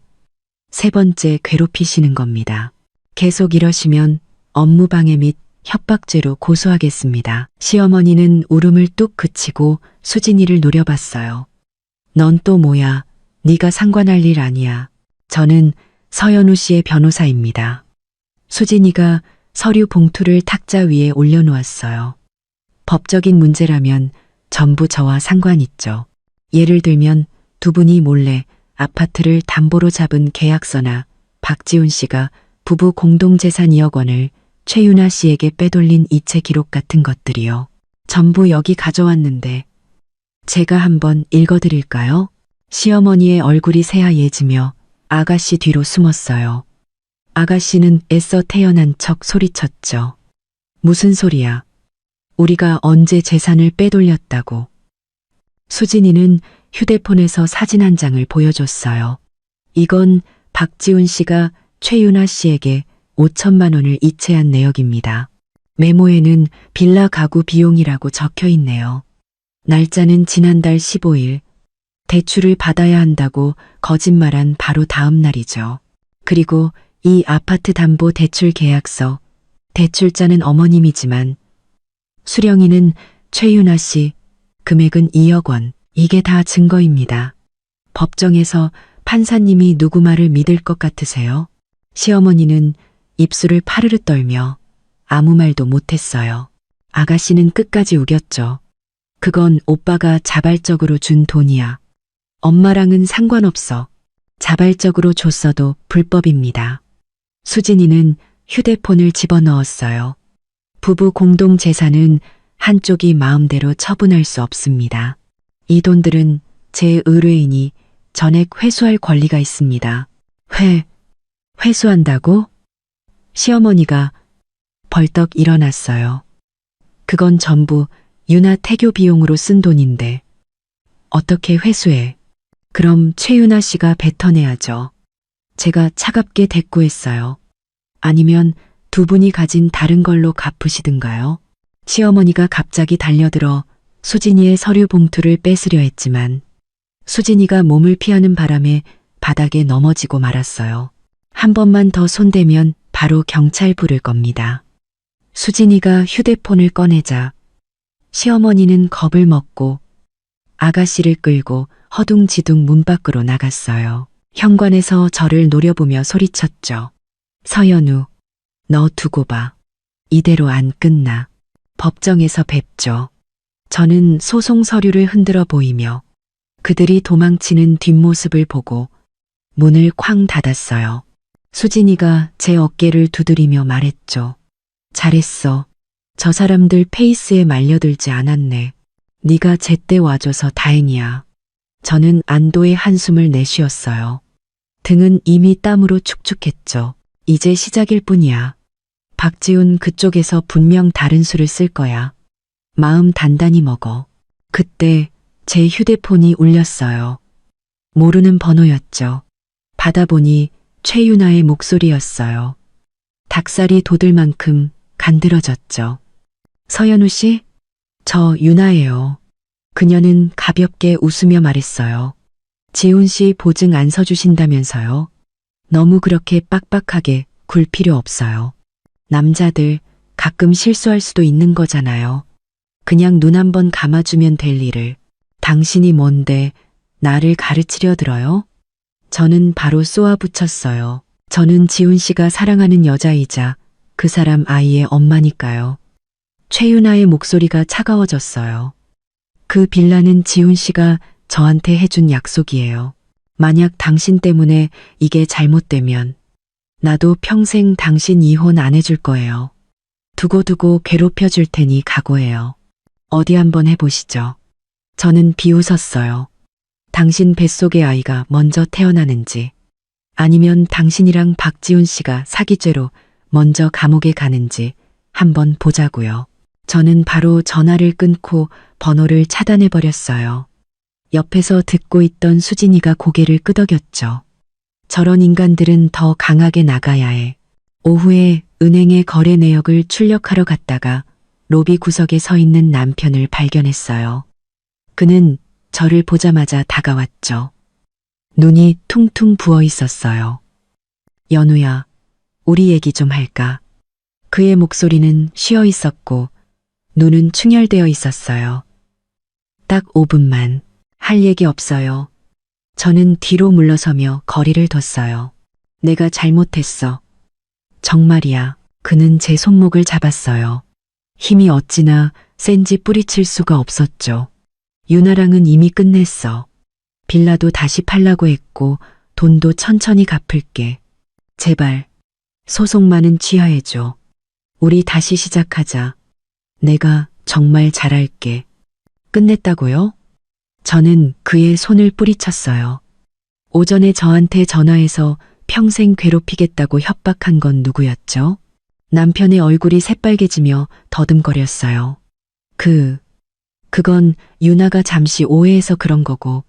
Speaker 1: 세 번째 괴롭히시는 겁니다. 계속 이러시면 업무방해 및 협박죄로 고소하겠습니다. 시어머니는 울음을 뚝 그치고 수진이를 노려봤어요. 넌 또 뭐야? 네가 상관할 일 아니야. 저는 서연우 씨의 변호사입니다. 수진이가 서류 봉투를 탁자 위에 올려놓았어요. 법적인 문제라면 전부 저와 상관 있죠. 예를 들면 두 분이 몰래 아파트를 담보로 잡은 계약서나 박지훈 씨가 부부 공동재산 2억 원을 최윤아 씨에게 빼돌린 이체 기록 같은 것들이요. 전부 여기 가져왔는데 제가 한번 읽어드릴까요? 시어머니의 얼굴이 새하얘지며 아가씨 뒤로 숨었어요. 아가씨는 애써 태어난 척 소리쳤죠. 무슨 소리야? 우리가 언제 재산을 빼돌렸다고. 수진이는 휴대폰에서 사진 한 장을 보여줬어요. 이건 박지훈 씨가 최윤아 씨에게 5천만 원을 이체한 내역입니다. 메모에는 빌라 가구 비용이라고 적혀 있네요. 날짜는 지난달 15일. 대출을 받아야 한다고 거짓말한 바로 다음 날이죠. 그리고 이 아파트 담보 대출 계약서, 대출자는 어머님이지만 수령인은 최윤아 씨, 금액은 2억 원. 이게 다 증거입니다. 법정에서 판사님이 누구 말을 믿을 것 같으세요? 시어머니는 입술을 파르르 떨며 아무 말도 못했어요. 아가씨는 끝까지 우겼죠. 그건 오빠가 자발적으로 준 돈이야. 엄마랑은 상관없어. 자발적으로 줬어도 불법입니다. 수진이는 휴대폰을 집어넣었어요. 부부 공동 재산은 한쪽이 마음대로 처분할 수 없습니다. 이 돈들은 제 의뢰인이 전액 회수할 권리가 있습니다. 회수한다고? 시어머니가 벌떡 일어났어요. 그건 전부 윤아 태교 비용으로 쓴 돈인데 어떻게 회수해? 그럼 최윤아 씨가 뱉어내야죠. 제가 차갑게 대꾸했어요. 아니면 두 분이 가진 다른 걸로 갚으시든가요? 시어머니가 갑자기 달려들어 수진이의 서류 봉투를 뺏으려 했지만 수진이가 몸을 피하는 바람에 바닥에 넘어지고 말았어요. 한 번만 더 손대면 바로 경찰 부를 겁니다. 수진이가 휴대폰을 꺼내자 시어머니는 겁을 먹고 아가씨를 끌고 허둥지둥 문 밖으로 나갔어요. 현관에서 저를 노려보며 소리쳤죠. 서연우, 너 두고 봐. 이대로 안 끝나. 법정에서 뵙죠. 저는 소송 서류를 흔들어 보이며 그들이 도망치는 뒷모습을 보고 문을 쾅 닫았어요. 수진이가 제 어깨를 두드리며 말했죠. 잘했어. 저 사람들 페이스에 말려들지 않았네. 네가 제때 와줘서 다행이야. 저는 안도의 한숨을 내쉬었어요. 등은 이미 땀으로 축축했죠. 이제 시작일 뿐이야. 박지훈 그쪽에서 분명 다른 수를 쓸 거야. 마음 단단히 먹어. 그때 제 휴대폰이 울렸어요. 모르는 번호였죠. 받아보니 최유나의 목소리였어요. 닭살이 돋을 만큼 간드러졌죠. 서연우 씨? 저 유나예요. 그녀는 가볍게 웃으며 말했어요. 지훈 씨 보증 안 서주신다면서요? 너무 그렇게 빡빡하게 굴 필요 없어요. 남자들 가끔 실수할 수도 있는 거잖아요. 그냥 눈 한번 감아주면 될 일을. 당신이 뭔데 나를 가르치려 들어요? 저는 바로 쏘아붙였어요. 저는 지훈 씨가 사랑하는 여자이자 그 사람 아이의 엄마니까요. 최유나의 목소리가 차가워졌어요. 그 빌라는 지훈 씨가 저한테 해준 약속이에요. 만약 당신 때문에 이게 잘못되면 나도 평생 당신 이혼 안 해줄 거예요. 두고두고 괴롭혀 줄 테니 각오해요. 어디 한번 해보시죠. 저는 비웃었어요. 당신 뱃속의 아이가 먼저 태어나는지 아니면 당신이랑 박지훈 씨가 사기죄로 먼저 감옥에 가는지 한번 보자고요. 저는 바로 전화를 끊고 번호를 차단해버렸어요. 옆에서 듣고 있던 수진이가 고개를 끄덕였죠. 저런 인간들은 더 강하게 나가야 해. 오후에 은행의 거래 내역을 출력하러 갔다가 로비 구석에 서 있는 남편을 발견했어요. 그는 저를 보자마자 다가왔죠. 눈이 퉁퉁 부어 있었어요. 연우야, 우리 얘기 좀 할까? 그의 목소리는 쉬어 있었고 눈은 충혈되어 있었어요. 딱 5분만. 할 얘기 없어요. 저는 뒤로 물러서며 거리를 뒀어요. 내가 잘못했어. 정말이야. 그는 제 손목을 잡았어요. 힘이 어찌나 센지 뿌리칠 수가 없었죠. 유나랑은 이미 끝냈어. 빌라도 다시 팔라고 했고 돈도 천천히 갚을게. 제발 소송만은 취하해줘. 우리 다시 시작하자. 내가 정말 잘할게. 끝냈다고요? 저는 그의 손을 뿌리쳤어요. 오전에 저한테 전화해서 평생 괴롭히겠다고 협박한 건 누구였죠? 남편의 얼굴이 새빨개지며 더듬거렸어요. 그건 유나가 잠시 오해해서 그런 거고.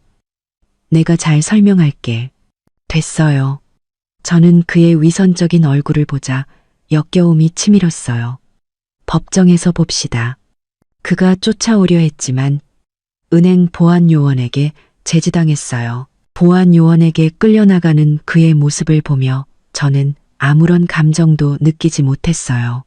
Speaker 1: 내가 잘 설명할게. 됐어요. 저는 그의 위선적인 얼굴을 보자 역겨움이 치밀었어요. 법정에서 봅시다. 그가 쫓아오려 했지만 은행 보안요원에게 제지당했어요. 보안요원에게 끌려나가는 그의 모습을 보며 저는 아무런 감정도 느끼지 못했어요.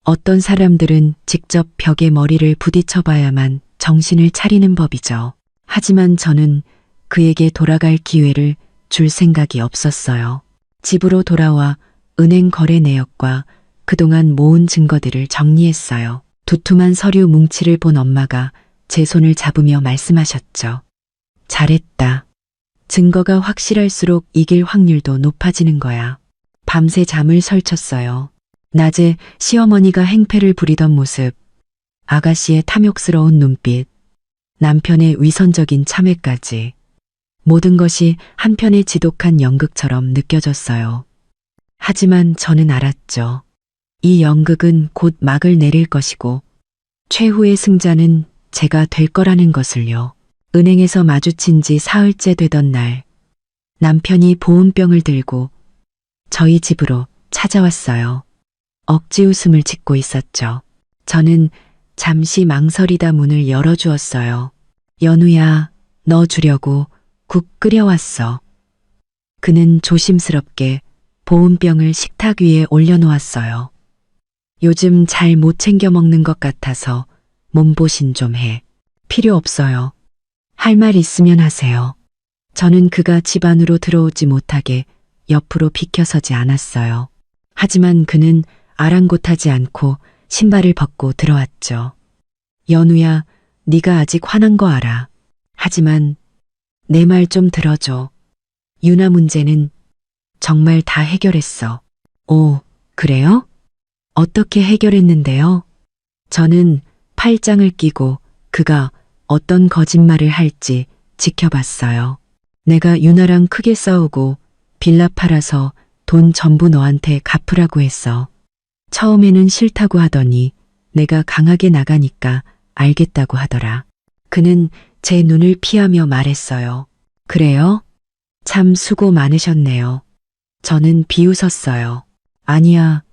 Speaker 1: 어떤 사람들은 직접 벽에 머리를 부딪혀봐야만 정신을 차리는 법이죠. 하지만 저는 그에게 돌아갈 기회를 줄 생각이 없었어요. 집으로 돌아와 은행 거래 내역과 그동안 모은 증거들을 정리했어요. 두툼한 서류 뭉치를 본 엄마가 제 손을 잡으며 말씀하셨죠. 잘했다. 증거가 확실할수록 이길 확률도 높아지는 거야. 밤새 잠을 설쳤어요. 낮에 시어머니가 행패를 부리던 모습, 아가씨의 탐욕스러운 눈빛, 남편의 위선적인 참회까지 모든 것이 한편의 지독한 연극처럼 느껴졌어요. 하지만 저는 알았죠. 이 연극은 곧 막을 내릴 것이고 최후의 승자는 제가 될 거라는 것을요. 은행에서 마주친 지 사흘째 되던 날, 남편이 보온병을 들고 저희 집으로 찾아왔어요. 억지 웃음을 짓고 있었죠. 저는 잠시 망설이다 문을 열어주었어요. 연우야, 너 주려고 국 끓여왔어. 그는 조심스럽게 보온병을 식탁 위에 올려놓았어요. 요즘 잘 못 챙겨 먹는 것 같아서 몸보신 좀 해. 필요 없어요. 할 말 있으면 하세요. 저는 그가 집 안으로 들어오지 못하게 옆으로 비켜서지 않았어요. 하지만 그는 아랑곳하지 않고 신발을 벗고 들어왔죠. 연우야, 네가 아직 화난 거 알아. 하지만 내 말 좀 들어줘. 유나 문제는 정말 다 해결했어. 오, 그래요? 어떻게 해결했는데요? 저는 팔짱을 끼고 그가 어떤 거짓말을 할지 지켜봤어요. 내가 유나랑 크게 싸우고 빌라 팔아서 돈 전부 너한테 갚으라고 했어. 처음에는 싫다고 하더니 내가 강하게 나가니까 알겠다고 하더라. 그는 제 눈을 피하며 말했어요. 그래요? 참 수고 많으셨네요. 저는 비웃었어요. 아니야.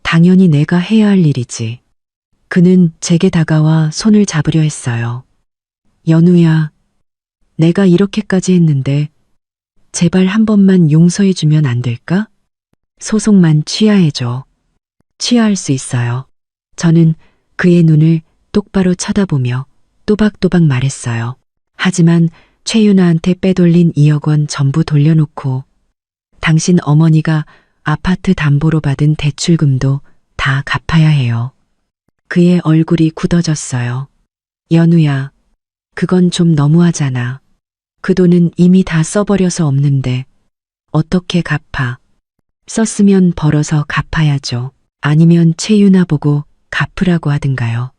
Speaker 1: 당연히 내가 해야 할 일이지. 그는 제게 다가와 손을 잡으려 했어요. 연우야, 내가 이렇게까지 했는데 제발 한 번만 용서해 주면 안 될까? 소송만 취하해줘. 취하할 수 있어요. 저는 그의 눈을 똑바로 쳐다보며 또박또박 말했어요. 하지만 최윤아한테 빼돌린 2억 원 전부 돌려놓고 당신 어머니가 아파트 담보로 받은 대출금도 다 갚아야 해요. 그의 얼굴이 굳어졌어요. 연우야, 그건 좀 너무하잖아. 그 돈은 이미 다 써버려서 없는데 어떻게 갚아? 썼으면 벌어서 갚아야죠. 아니면 최윤아 보고 갚으라고 하든가요.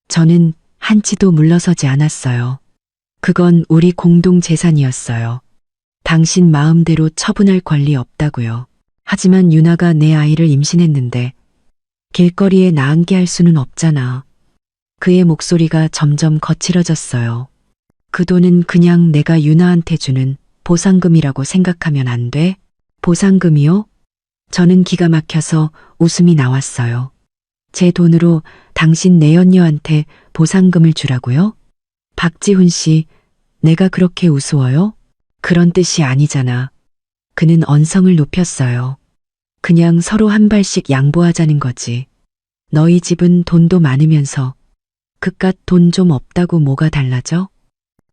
Speaker 1: 저는 한치도 물러서지 않았어요. 그건 우리 공동 재산이었어요. 당신 마음대로 처분할 권리 없다고요. 하지만 유나가 내 아이를 임신했는데 길거리에 나앉게 할 수는 없잖아. 그의 목소리가 점점 거칠어졌어요. 그 돈은 그냥 내가 유나한테 주는 보상금이라고 생각하면 안 돼? 보상금이요? 저는 기가 막혀서 웃음이 나왔어요. 제 돈으로 당신 내연녀한테 보상금을 주라고요? 박지훈 씨, 내가 그렇게 우스워요? 그런 뜻이 아니잖아. 그는 언성을 높였어요. 그냥 서로 한 발씩 양보하자는 거지. 너희 집은 돈도 많으면서 그깟 돈 좀 없다고 뭐가 달라져?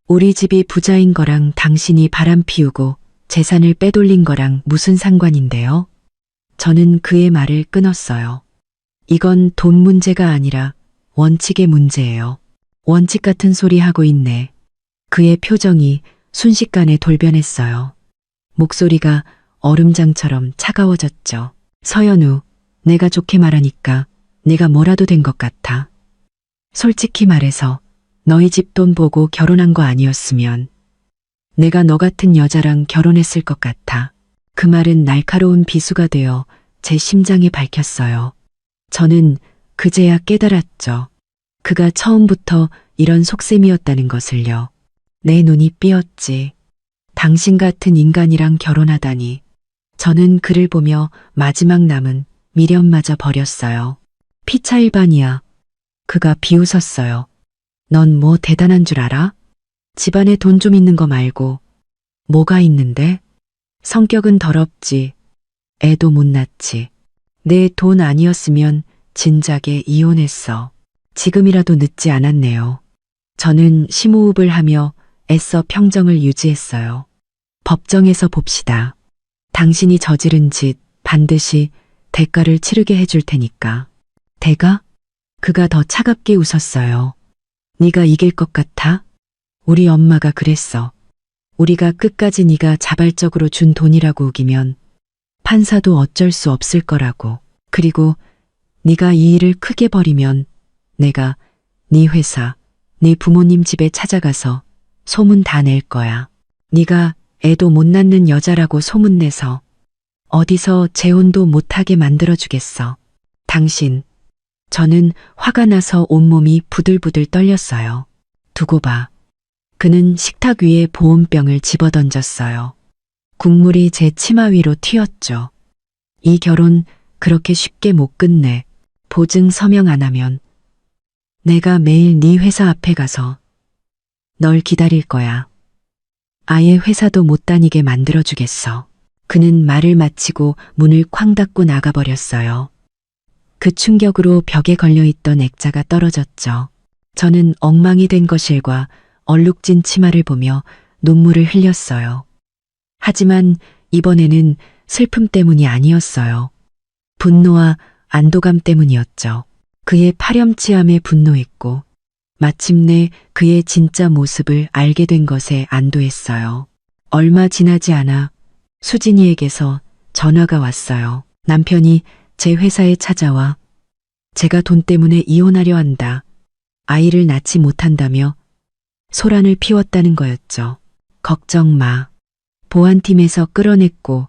Speaker 1: 우리 집이 부자인 거랑 당신이 바람 피우고 재산을 빼돌린 거랑 무슨 상관인데요? 저는 그의 말을 끊었어요. 이건 돈 문제가 아니라 원칙의 문제예요. 원칙 같은 소리 하고 있네. 그의 표정이 순식간에 돌변했어요. 목소리가 얼음장처럼 차가워졌죠. 서연우, 내가 좋게 말하니까 내가 뭐라도 된 것 같아. 솔직히 말해서 너희 집 돈 보고 결혼한 거 아니었으면 내가 너 같은 여자랑 결혼했을 것 같아. 그 말은 날카로운 비수가 되어 제 심장에 밝혔어요. 저는 그제야 깨달았죠. 그가 처음부터 이런 속셈이었다는 것을요. 내 눈이 삐었지. 당신 같은 인간이랑 결혼하다니. 저는 그를 보며 마지막 남은 미련마저 버렸어요. 피차일반이야. 그가 비웃었어요. 넌 뭐 대단한 줄 알아? 집안에 돈 좀 있는 거 말고 뭐가 있는데? 성격은 더럽지. 애도 못 낳지. 내 돈 아니었으면 진작에 이혼했어. 지금이라도 늦지 않았네요. 저는 심호흡을 하며 애써 평정을 유지했어요. 법정에서 봅시다. 당신이 저지른 짓 반드시 대가를 치르게 해줄 테니까. 대가? 그가 더 차갑게 웃었어요. 네가 이길 것 같아? 우리 엄마가 그랬어. 우리가 끝까지 네가 자발적으로 준 돈이라고 우기면 판사도 어쩔 수 없을 거라고. 그리고 네가 이 일을 크게 벌이면 내가 네 회사, 네 부모님 집에 찾아가서 소문 다 낼 거야. 네가 애도 못 낳는 여자라고 소문내서 어디서 재혼도 못하게 만들어주겠어. 당신. 저는 화가 나서 온몸이 부들부들 떨렸어요. 두고 봐. 그는 식탁 위에 보온병을 집어던졌어요. 국물이 제 치마 위로 튀었죠. 이 결혼 그렇게 쉽게 못 끝내. 보증 서명 안 하면 내가 매일 네 회사 앞에 가서 널 기다릴 거야. 아예 회사도 못 다니게 만들어주겠어. 그는 말을 마치고 문을 쾅 닫고 나가버렸어요. 그 충격으로 벽에 걸려있던 액자가 떨어졌죠. 저는 엉망이 된 거실과 얼룩진 치마를 보며 눈물을 흘렸어요. 하지만 이번에는 슬픔 때문이 아니었어요. 분노와 안도감 때문이었죠. 그의 파렴치함에 분노했고 마침내 그의 진짜 모습을 알게 된 것에 안도했어요. 얼마 지나지 않아 수진이에게서 전화가 왔어요. 남편이 제 회사에 찾아와 제가 돈 때문에 이혼하려 한다. 아이를 낳지 못한다며 소란을 피웠다는 거였죠. 걱정 마. 보안팀에서 끌어냈고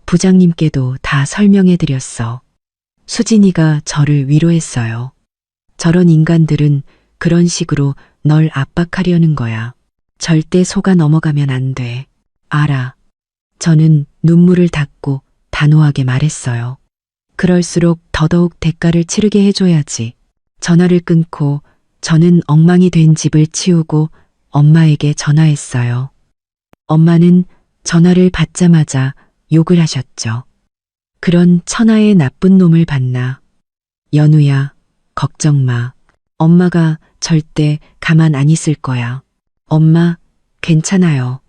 Speaker 1: 부장님께도 다 설명해 드렸어. 수진이가 저를 위로했어요. 저런 인간들은 그런 식으로 널 압박하려는 거야. 절대 속아 넘어가면 안 돼. 알아. 저는 눈물을 닦고 단호하게 말했어요. 그럴수록 더더욱 대가를 치르게 해줘야지. 전화를 끊고 저는 엉망이 된 집을 치우고 엄마에게 전화했어요. 엄마는 전화를 받자마자 욕을 하셨죠. 그런 천하의 나쁜 놈을 봤나. 연우야, 걱정 마. 엄마가 절대 가만 안 있을 거야. 엄마, 괜찮아요.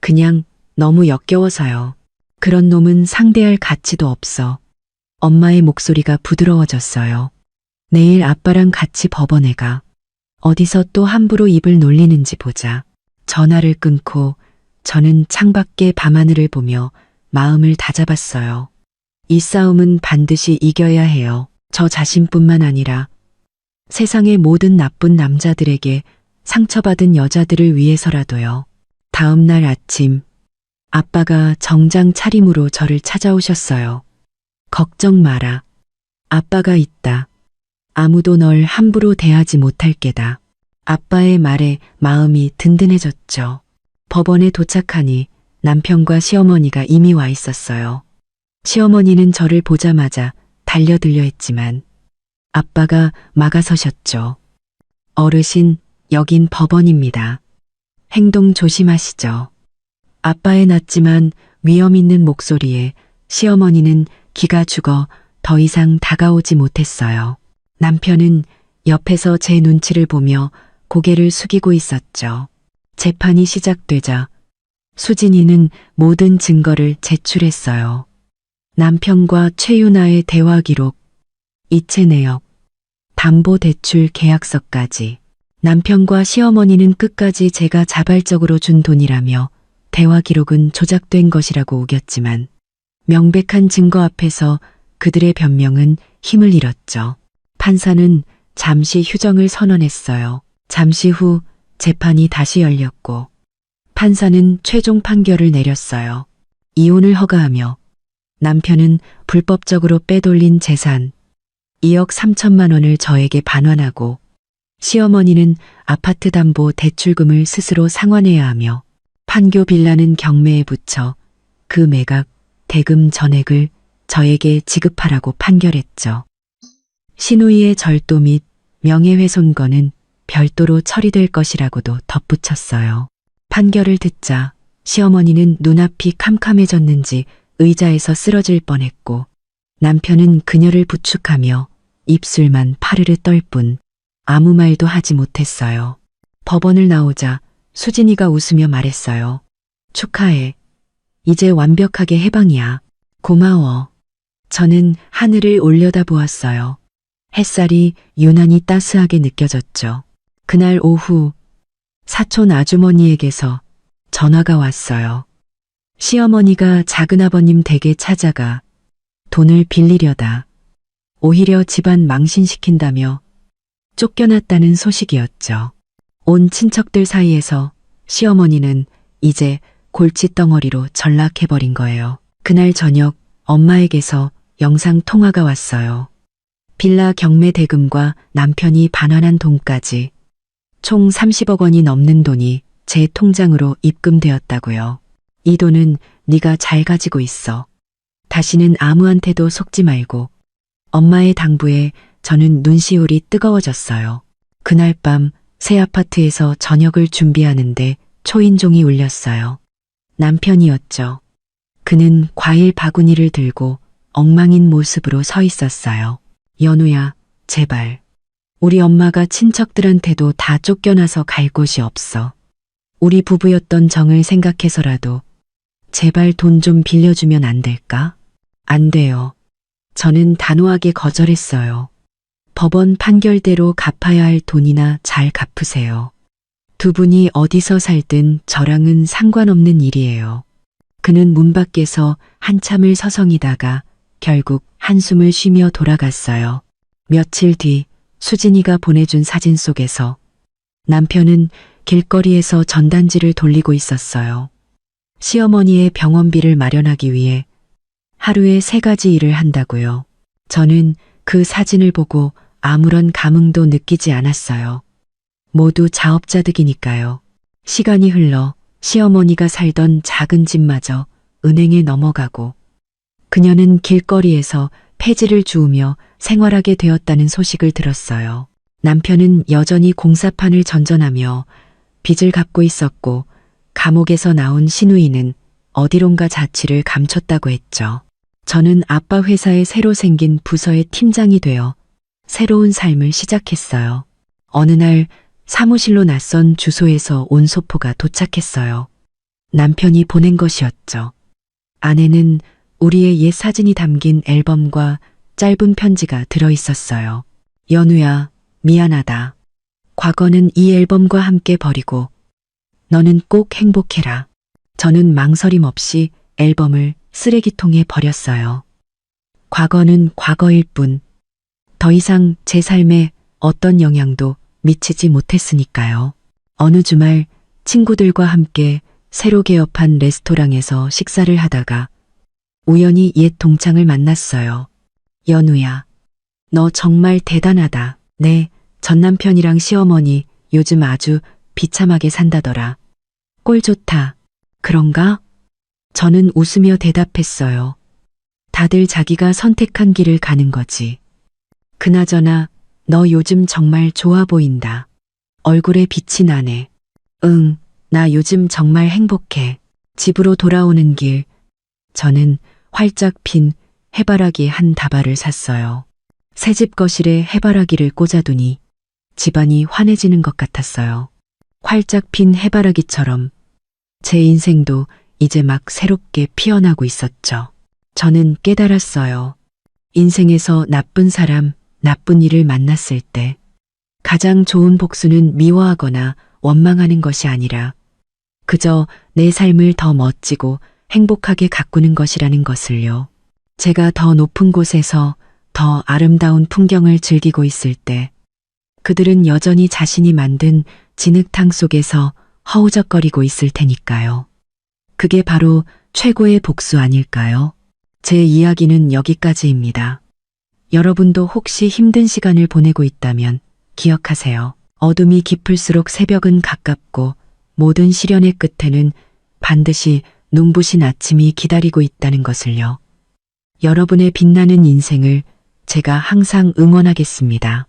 Speaker 1: 그냥 너무 역겨워서요. 그런 놈은 상대할 가치도 없어. 엄마의 목소리가 부드러워졌어요. 내일 아빠랑 같이 법원에 가. 어디서 또 함부로 입을 놀리는지 보자. 전화를 끊고 저는 창밖의 밤하늘을 보며 마음을 다잡았어요. 이 싸움은 반드시 이겨야 해요. 저 자신뿐만 아니라 세상의 모든 나쁜 남자들에게 상처받은 여자들을 위해서라도요. 다음 날 아침, 아빠가 정장 차림으로 저를 찾아오셨어요. 걱정 마라. 아빠가 있다. 아무도 널 함부로 대하지 못할 게다. 아빠의 말에 마음이 든든해졌죠. 법원에 도착하니 남편과 시어머니가 이미 와 있었어요. 시어머니는 저를 보자마자 달려들려 했지만 아빠가 막아서셨죠. 어르신, 여긴 법원입니다. 행동 조심하시죠. 아빠의 낮지만 위험 있는 목소리에 시어머니는 기가 죽어 더 이상 다가오지 못했어요. 남편은 옆에서 제 눈치를 보며 고개를 숙이고 있었죠. 재판이 시작되자 수진이는 모든 증거를 제출했어요. 남편과 최윤아의 대화 기록, 이체 내역, 담보대출 계약서까지. 남편과 시어머니는 끝까지 제가 자발적으로 준 돈이라며 대화 기록은 조작된 것이라고 우겼지만 명백한 증거 앞에서 그들의 변명은 힘을 잃었죠. 판사는 잠시 휴정을 선언했어요. 잠시 후 재판이 다시 열렸고 판사는 최종 판결을 내렸어요. 이혼을 허가하며 남편은 불법적으로 빼돌린 재산 2억 3천만 원을 저에게 반환하고 시어머니는 아파트 담보 대출금을 스스로 상환해야 하며 판교 빌라는 경매에 붙여 그 매각, 대금 전액을 저에게 지급하라고 판결했죠. 신우이의 절도 및 명예훼손건은 별도로 처리될 것이라고도 덧붙였어요. 판결을 듣자 시어머니는 눈앞이 캄캄해졌는지 의자에서 쓰러질 뻔했고 남편은 그녀를 부축하며 입술만 파르르 떨 뿐 아무 말도 하지 못했어요. 법원을 나오자 수진이가 웃으며 말했어요. 축하해. 이제 완벽하게 해방이야. 고마워. 저는 하늘을 올려다보았어요. 햇살이 유난히 따스하게 느껴졌죠. 그날 오후 사촌 아주머니에게서 전화가 왔어요. 시어머니가 작은아버님 댁에 찾아가 돈을 빌리려다 오히려 집안 망신시킨다며 쫓겨났다는 소식이었죠. 온 친척들 사이에서 시어머니는 이제 골칫덩어리로 전락해버린 거예요. 그날 저녁 엄마에게서 영상 통화가 왔어요. 빌라 경매 대금과 남편이 반환한 돈까지 총 30억 원이 넘는 돈이 제 통장으로 입금되었다고요. 이 돈은 네가 잘 가지고 있어. 다시는 아무한테도 속지 말고. 엄마의 당부에 저는 눈시울이 뜨거워졌어요. 그날 밤 새 아파트에서 저녁을 준비하는데 초인종이 울렸어요. 남편이었죠. 그는 과일 바구니를 들고 엉망인 모습으로 서 있었어요. 연우야, 제발. 우리 엄마가 친척들한테도 다 쫓겨나서 갈 곳이 없어. 우리 부부였던 정을 생각해서라도 제발 돈 좀 빌려주면 안 될까? 안 돼요. 저는 단호하게 거절했어요. 법원 판결대로 갚아야 할 돈이나 잘 갚으세요. 두 분이 어디서 살든 저랑은 상관없는 일이에요. 그는 문 밖에서 한참을 서성이다가 결국 한숨을 쉬며 돌아갔어요. 며칠 뒤 수진이가 보내준 사진 속에서 남편은 길거리에서 전단지를 돌리고 있었어요. 시어머니의 병원비를 마련하기 위해 하루에 3가지 일을 한다고요. 저는 그 사진을 보고 아무런 감흥도 느끼지 않았어요. 모두 자업자득이니까요. 시간이 흘러 시어머니가 살던 작은 집마저 은행에 넘어가고 그녀는 길거리에서 폐지를 주우며 생활하게 되었다는 소식을 들었어요. 남편은 여전히 공사판을 전전하며 빚을 갚고 있었고 감옥에서 나온 시누이는 어디론가 자취를 감췄다고 했죠. 저는 아빠 회사에 새로 생긴 부서의 팀장이 되어 새로운 삶을 시작했어요. 어느 날 사무실로 낯선 주소에서 온 소포가 도착했어요. 남편이 보낸 것이었죠. 안에는 우리의 옛 사진이 담긴 앨범과 짧은 편지가 들어있었어요. 연우야, 미안하다. 과거는 이 앨범과 함께 버리고 너는 꼭 행복해라. 저는 망설임 없이 앨범을 쓰레기통에 버렸어요. 과거는 과거일 뿐 더 이상 제 삶에 어떤 영향도 미치지 못했으니까요. 어느 주말 친구들과 함께 새로 개업한 레스토랑에서 식사를 하다가 우연히 옛 동창을 만났어요. 연우야, 너 정말 대단하다. 네, 전 남편이랑 시어머니 요즘 아주 비참하게 산다더라. 꼴 좋다. 그런가? 저는 웃으며 대답했어요. 다들 자기가 선택한 길을 가는 거지. 그나저나 너 요즘 정말 좋아 보인다. 얼굴에 빛이 나네. 응, 나 요즘 정말 행복해. 집으로 돌아오는 길, 저는 활짝 핀 해바라기 한 다발을 샀어요. 새집 거실에 해바라기를 꽂아두니 집안이 환해지는 것 같았어요. 활짝 핀 해바라기처럼 제 인생도 이제 막 새롭게 피어나고 있었죠. 저는 깨달았어요. 인생에서 나쁜 사람, 나쁜 일을 만났을 때 가장 좋은 복수는 미워하거나 원망하는 것이 아니라 그저 내 삶을 더 멋지고 행복하게 가꾸는 것이라는 것을요. 제가 더 높은 곳에서 더 아름다운 풍경을 즐기고 있을 때 그들은 여전히 자신이 만든 진흙탕 속에서 허우적거리고 있을 테니까요. 그게 바로 최고의 복수 아닐까요? 제 이야기는 여기까지입니다. 여러분도 혹시 힘든 시간을 보내고 있다면 기억하세요. 어둠이 깊을수록 새벽은 가깝고 모든 시련의 끝에는 반드시 눈부신 아침이 기다리고 있다는 것을요. 여러분의 빛나는 인생을 제가 항상 응원하겠습니다.